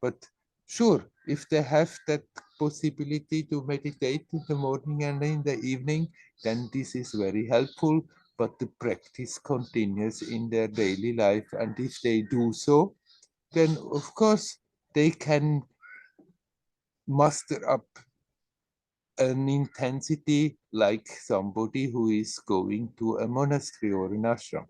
Speaker 1: But sure, if they have that possibility to meditate in the morning and in the evening, then this is very helpful, but the practice continues in their daily life. And if they do so, then of course they can muster up an intensity like somebody who is going to a monastery or an ashram.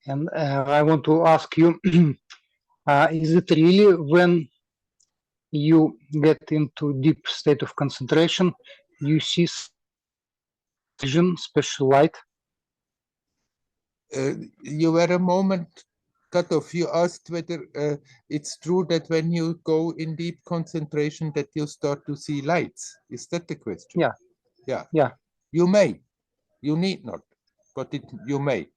Speaker 5: And I want to ask you, is it really when you get into deep state of concentration, you see vision, special light?
Speaker 1: You were a moment cut off. You asked whether it's true that when you go in deep concentration that you start to see lights. Is that the question?
Speaker 5: Yeah.
Speaker 1: Yeah.
Speaker 5: Yeah.
Speaker 1: You may. You need not, but you may.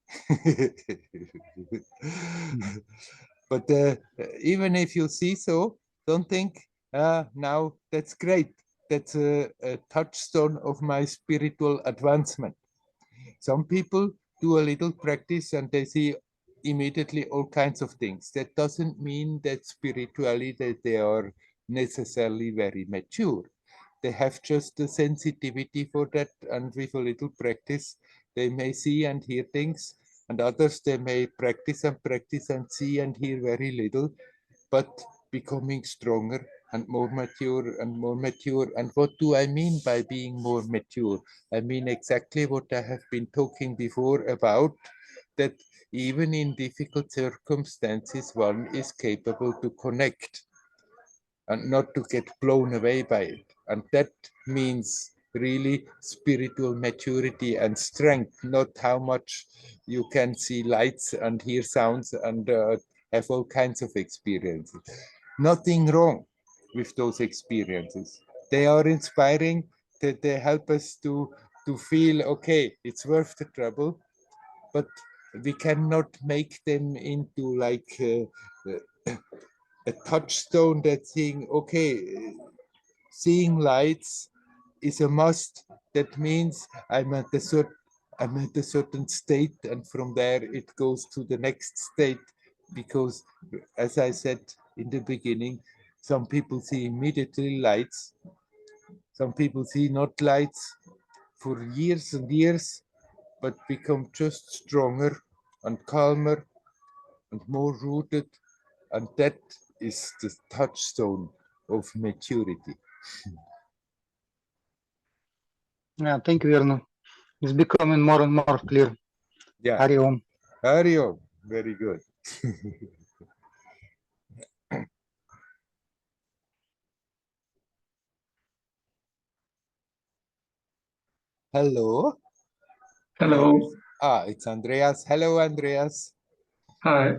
Speaker 1: But even if you see so, don't think, now that's great. that's a touchstone of my spiritual advancement. Some people do a little practice and they see immediately all kinds of things. That doesn't mean that spiritually that they are necessarily very mature. They have just the sensitivity for that, and with a little practice, they may see and hear things, and others they may practice and see and hear very little, but becoming stronger and more mature and more mature. And what do I mean by being more mature? I mean exactly what I have been talking before about, that even in difficult circumstances, one is capable to connect and not to get blown away by it. And that means really spiritual maturity and strength, not how much you can see lights and hear sounds and have all kinds of experiences. Nothing wrong with those experiences. They are inspiring, that they help us to feel, okay, it's worth the trouble, but we cannot make them into like a touchstone that saying, okay, seeing lights is a must. That means I'm at a certain state, and from there it goes to the next state. Because, as I said in the beginning, some people see immediately lights, some people see not lights for years and years, but become just stronger and calmer and more rooted, and that is the touchstone of maturity.
Speaker 5: Yeah, thank you, Werner. It's becoming more and more clear.
Speaker 1: Yeah.
Speaker 5: Hari Om.
Speaker 1: Hari Om. Very good. Hello.
Speaker 6: Hello.
Speaker 1: It's Andreas. Hello, Andreas.
Speaker 6: Hi.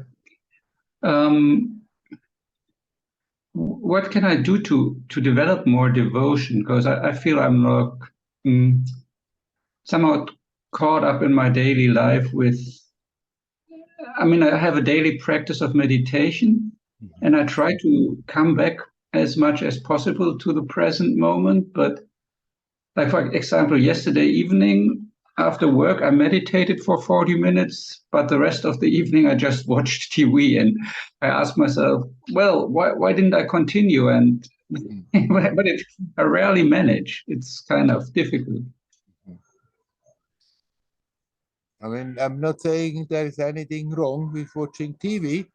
Speaker 6: What can I do to develop more devotion? Because I feel I'm like somehow caught up in my daily life with, I mean, I have a daily practice of meditation, and I try to come back as much as possible to the present moment. But like, for example, yesterday evening after work, I meditated for 40 minutes, but the rest of the evening I just watched TV, and I asked myself, well, why didn't I continue? And but I rarely manage. It's kind of difficult.
Speaker 1: I mean, I'm not saying there is anything wrong with watching TV,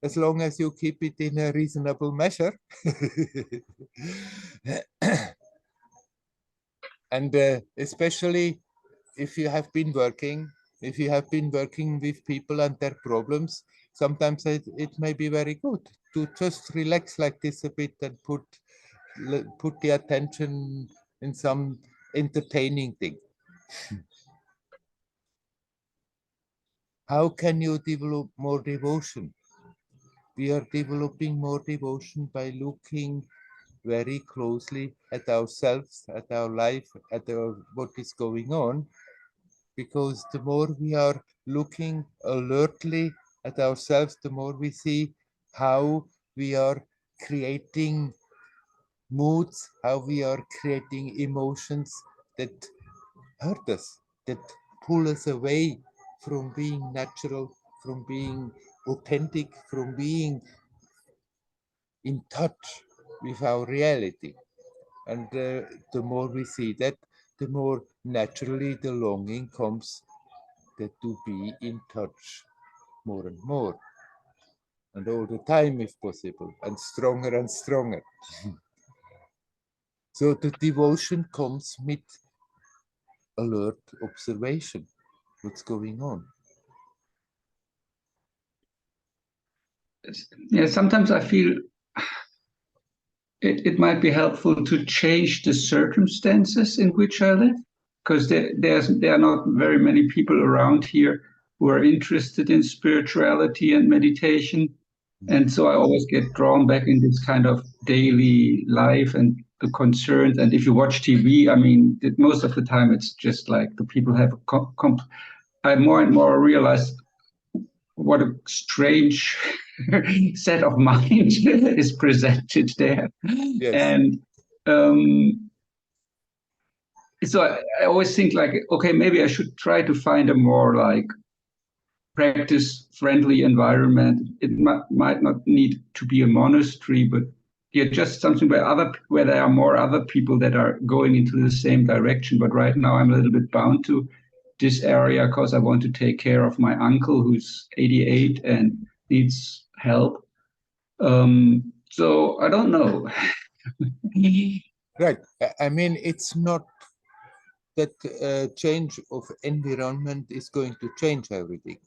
Speaker 1: as long as you keep it in a reasonable measure. And especially if you have been working with people and their problems, sometimes it may be very good to just relax like this a bit and put the attention in some entertaining thing. How can you develop more devotion? We are developing more devotion by looking very closely at ourselves, at our life, at what is going on, because the more we are looking alertly at ourselves, the more we see how we are creating moods, how we are creating emotions that hurt us, that pull us away from being natural, from being authentic, from being in touch with our reality. And the more we see that, the more naturally the longing comes that to be in touch more and more. And all the time if possible, and stronger and stronger. So the devotion comes with alert observation. What's going on?
Speaker 6: Yeah, sometimes I feel it might be helpful to change the circumstances in which I live, because there are not very many people around here who are interested in spirituality and meditation. And so I always get drawn back in this kind of daily life and the concerns. And if you watch TV, I mean, most of the time it's just like the people have I more and more realize what a strange set of mind is presented there.
Speaker 1: Yes.
Speaker 6: And so I always think like, okay, maybe I should try to find a more like practice-friendly environment. It might not need to be a monastery, but yeah, just something where there are more other people that are going into the same direction. But right now I'm a little bit bound to this area because I want to take care of my uncle who's 88 and needs help. So I don't know.
Speaker 1: Right. I mean, it's not that change of environment is going to change everything.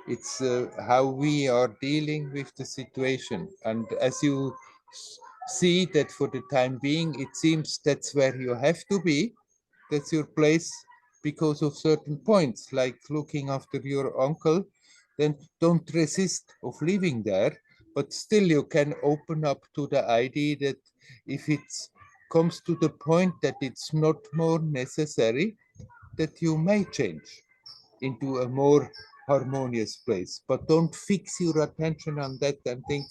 Speaker 1: It's how we are dealing with the situation. And as you see that for the time being, it seems that's where you have to be. That's your place because of certain points, like looking after your uncle. Then don't resist of living there, but still you can open up to the idea that if it comes to the point that it's not more necessary, that you may change into a more harmonious place. But don't fix your attention on that and think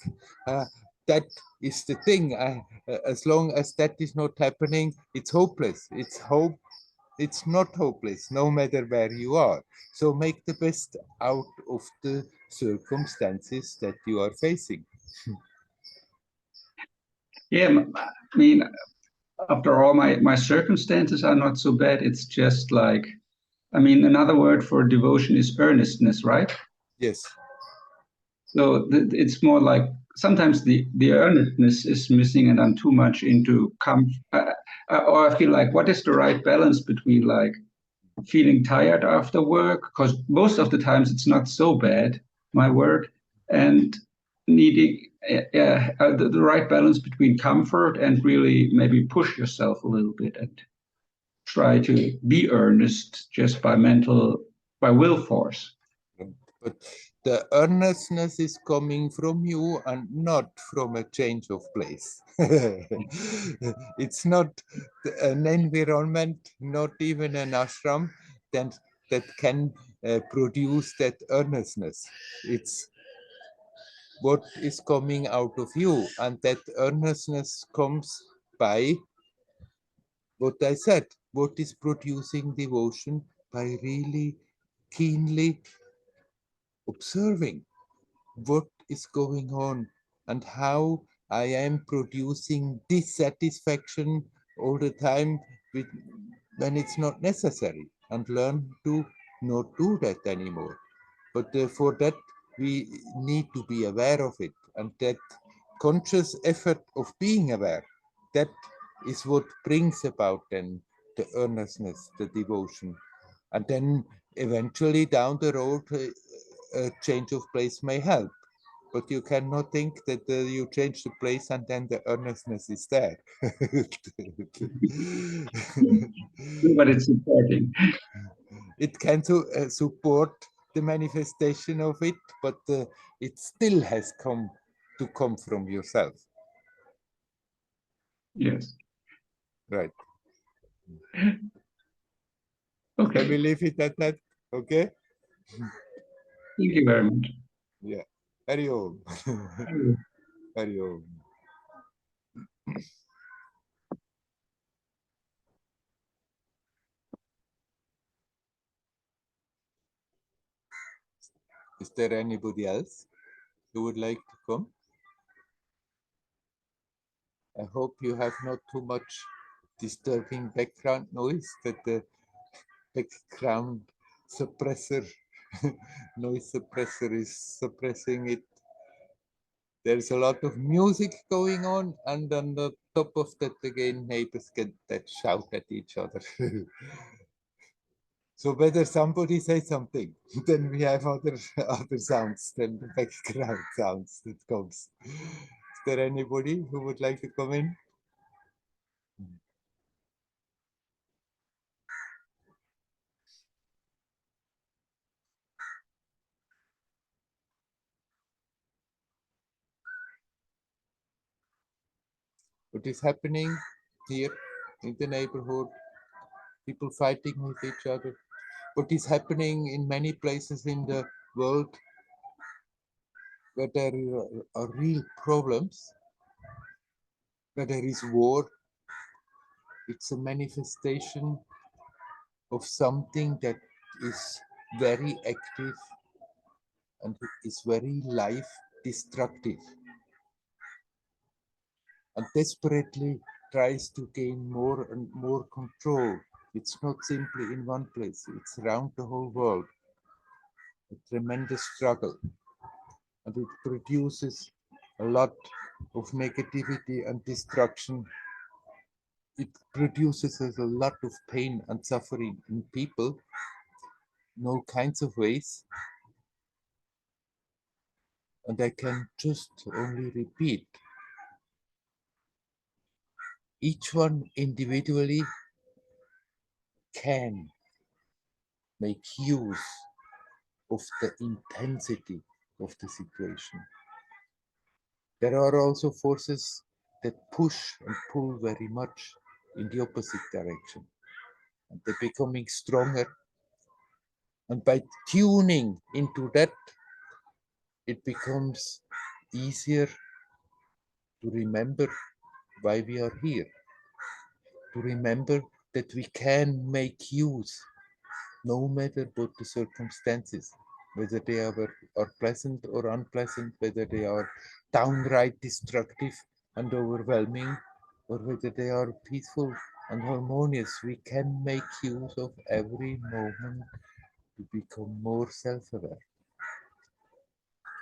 Speaker 1: that is the thing. As long as that is not happening, it's hopeless. It's not hopeless, no matter where you are. So make the best out of the circumstances that you are facing.
Speaker 6: Yeah, I mean, after all, my circumstances are not so bad. It's just like, I mean, another word for devotion is earnestness, right?
Speaker 1: Yes.
Speaker 6: So it's more like sometimes the earnestness is missing, and I'm too much into or I feel like, what is the right balance between like feeling tired after work, because most of the times it's not so bad, my word, and needing the right balance between comfort and really maybe push yourself a little bit and try to be earnest just by will force.
Speaker 1: But the earnestness is coming from you and not from a change of place. It's not an environment, not even an ashram that can produce that earnestness. It's what is coming out of you, and that earnestness comes by what I said, what is producing devotion by really keenly observing what is going on and how I am producing dissatisfaction all the time with, when it's not necessary, and learn to not do that anymore. But for that, we need to be aware of it, and that conscious effort of being aware, that is what brings about then the earnestness, the devotion. And then eventually down the road, a change of place may help. But you cannot think that you change the place and then the earnestness is there.
Speaker 6: But it's supporting.
Speaker 1: It can support the manifestation of it, but it still has to come from yourself.
Speaker 6: Yes.
Speaker 1: Right.
Speaker 6: Okay.
Speaker 1: Can we leave it at that? Okay.
Speaker 6: Thank you very much.
Speaker 1: Yeah. Hari Om. Hari Om. Is there anybody else who would like to come? I hope you have not too much disturbing background noise, that the background suppressor, noise suppressor is suppressing it. There's a lot of music going on, and on the top of that again, neighbors get that shout at each other. So better somebody say something, then we have other sounds than the background sounds that comes. Is there anybody who would like to come in? What is happening here in the neighborhood? People fighting with each other. What is happening in many places in the world where there are real problems, where there is war, it's a manifestation of something that is very active and is very life destructive, and desperately tries to gain more and more control. It's not simply in one place, it's around the whole world. A tremendous struggle, and it produces a lot of negativity and destruction. It produces a lot of pain and suffering in people in all kinds of ways. And I can just only repeat, each one individually can make use of the intensity of the situation. There are also forces that push and pull very much in the opposite direction, and they're becoming stronger. And by tuning into that, it becomes easier to remember why we are here, to remember that we can make use, no matter what the circumstances, whether they are pleasant or unpleasant, whether they are downright destructive and overwhelming, or whether they are peaceful and harmonious. We can make use of every moment to become more self-aware.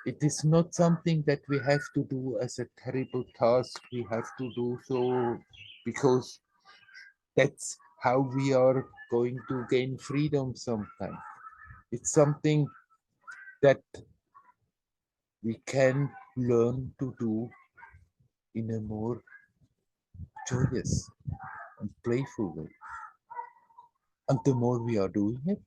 Speaker 1: It is not something that we have to do as a terrible task. We have to do so because that's how we are going to gain freedom sometime. It's something that we can learn to do in a more joyous and playful way. And the more we are doing it,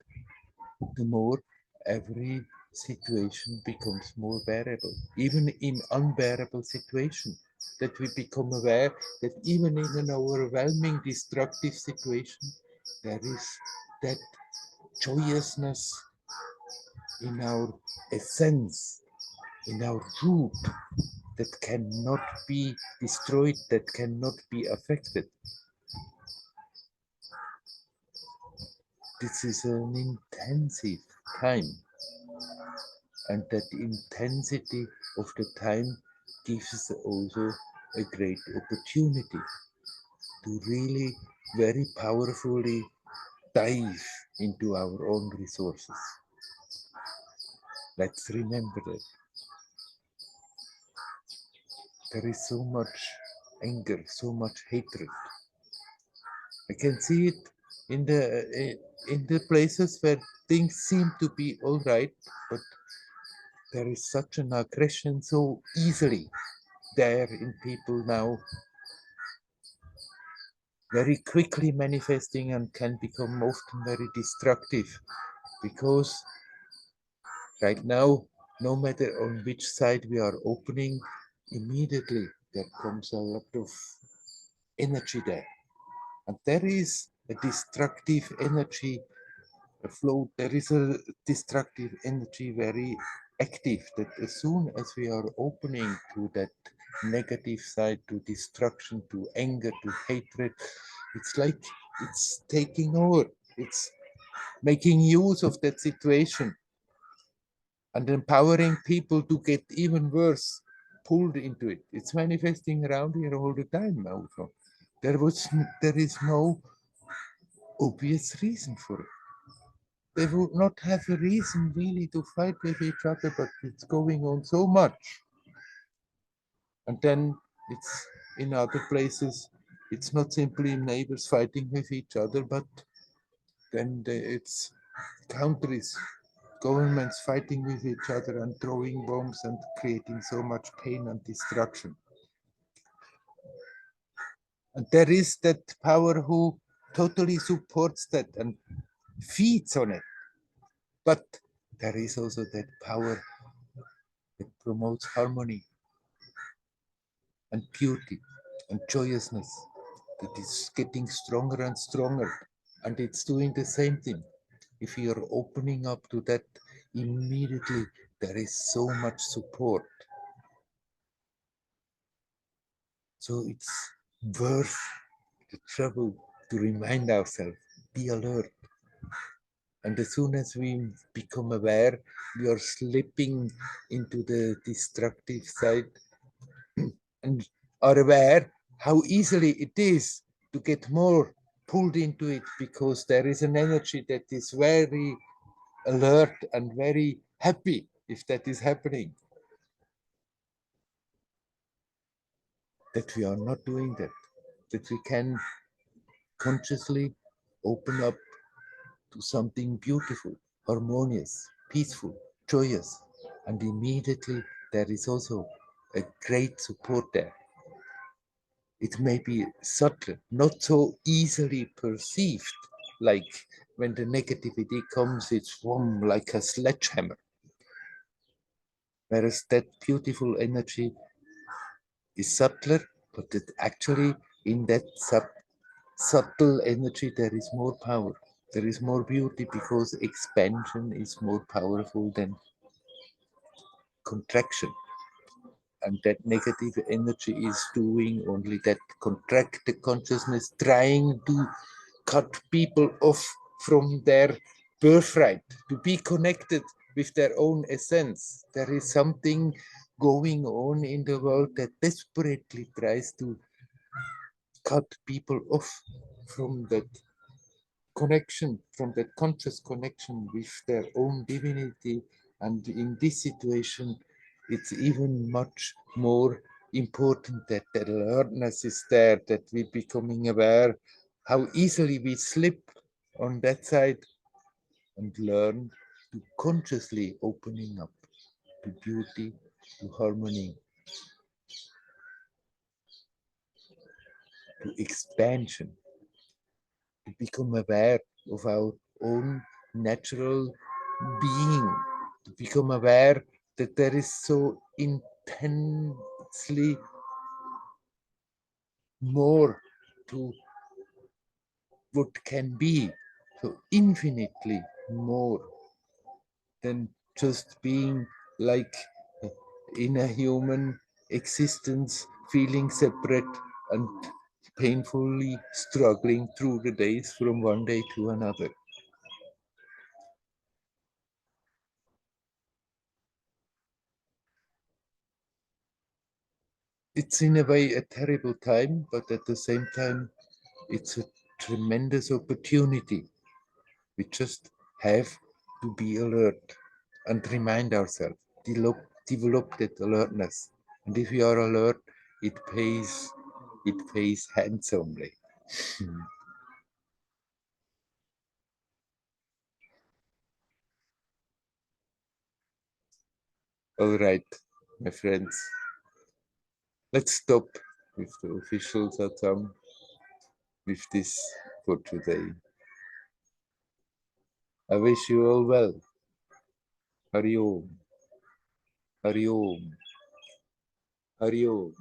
Speaker 1: the more every situation becomes more bearable. Even in unbearable situations, that we become aware that even in an overwhelming, destructive situation, there is that joyousness in our essence, in our root, that cannot be destroyed, that cannot be affected. This is an intensive time, and that intensity of the time gives us also a great opportunity to really very powerfully dive into our own resources. Let's remember that. There is so much anger, so much hatred. I can see it in the places where things seem to be all right, but there is such an aggression so easily there in people now, very quickly manifesting, and can become often very destructive, because right now, no matter on which side we are opening, immediately there comes a lot of energy there. And there is a destructive energy flow. There is a destructive energy very active, that as soon as we are opening to that negative side, to destruction, to anger, to hatred, it's like it's taking over. It's making use of that situation and empowering people to get even worse, pulled into it. It's manifesting around here all the time also. There is no obvious reason for it. They would not have a reason really to fight with each other, but it's going on so much. And then it's in other places, it's not simply neighbors fighting with each other, but then it's countries, governments fighting with each other and throwing bombs and creating so much pain and destruction. And there is that power who totally supports that and feeds on it. But there is also that power that promotes harmony and beauty and joyousness, that is getting stronger and stronger. And it's doing the same thing. If you're opening up to that, immediately there is so much support. So it's worth the trouble to remind ourselves, be alert. And as soon as we become aware, we are slipping into the destructive side and are aware how easily it is to get more pulled into it, because there is an energy that is very alert and very happy if that is happening. That we are not doing that, that we can consciously open up to something beautiful, harmonious, peaceful, joyous, and immediately there is also a great support there. It may be subtle, not so easily perceived, like when the negativity comes, it's like a sledgehammer. Whereas that beautiful energy is subtler, but it actually in that subtle energy there is more power. There is more beauty, because expansion is more powerful than contraction. And that negative energy is doing only that, contract the consciousness, trying to cut people off from their birthright, to be connected with their own essence. There is something going on in the world that desperately tries to cut people off from that connection, from that conscious connection with their own divinity. And in this situation, it's even much more important that the alertness is there, that we're becoming aware how easily we slip on that side, and learn to consciously opening up to beauty, to harmony, to expansion, to become aware of our own natural being, to become aware that there is so intensely more to what can be, so infinitely more than just being like in a human existence, feeling separate and painfully struggling through the days from one day to another. It's in a way a terrible time, but at the same time, it's a tremendous opportunity. We just have to be alert and remind ourselves, develop that alertness. And if we are alert, it pays handsomely. All right, my friends, let's stop with the official satsang with this for today. I wish you all well. Hari Om. Hari Om. Hari Om.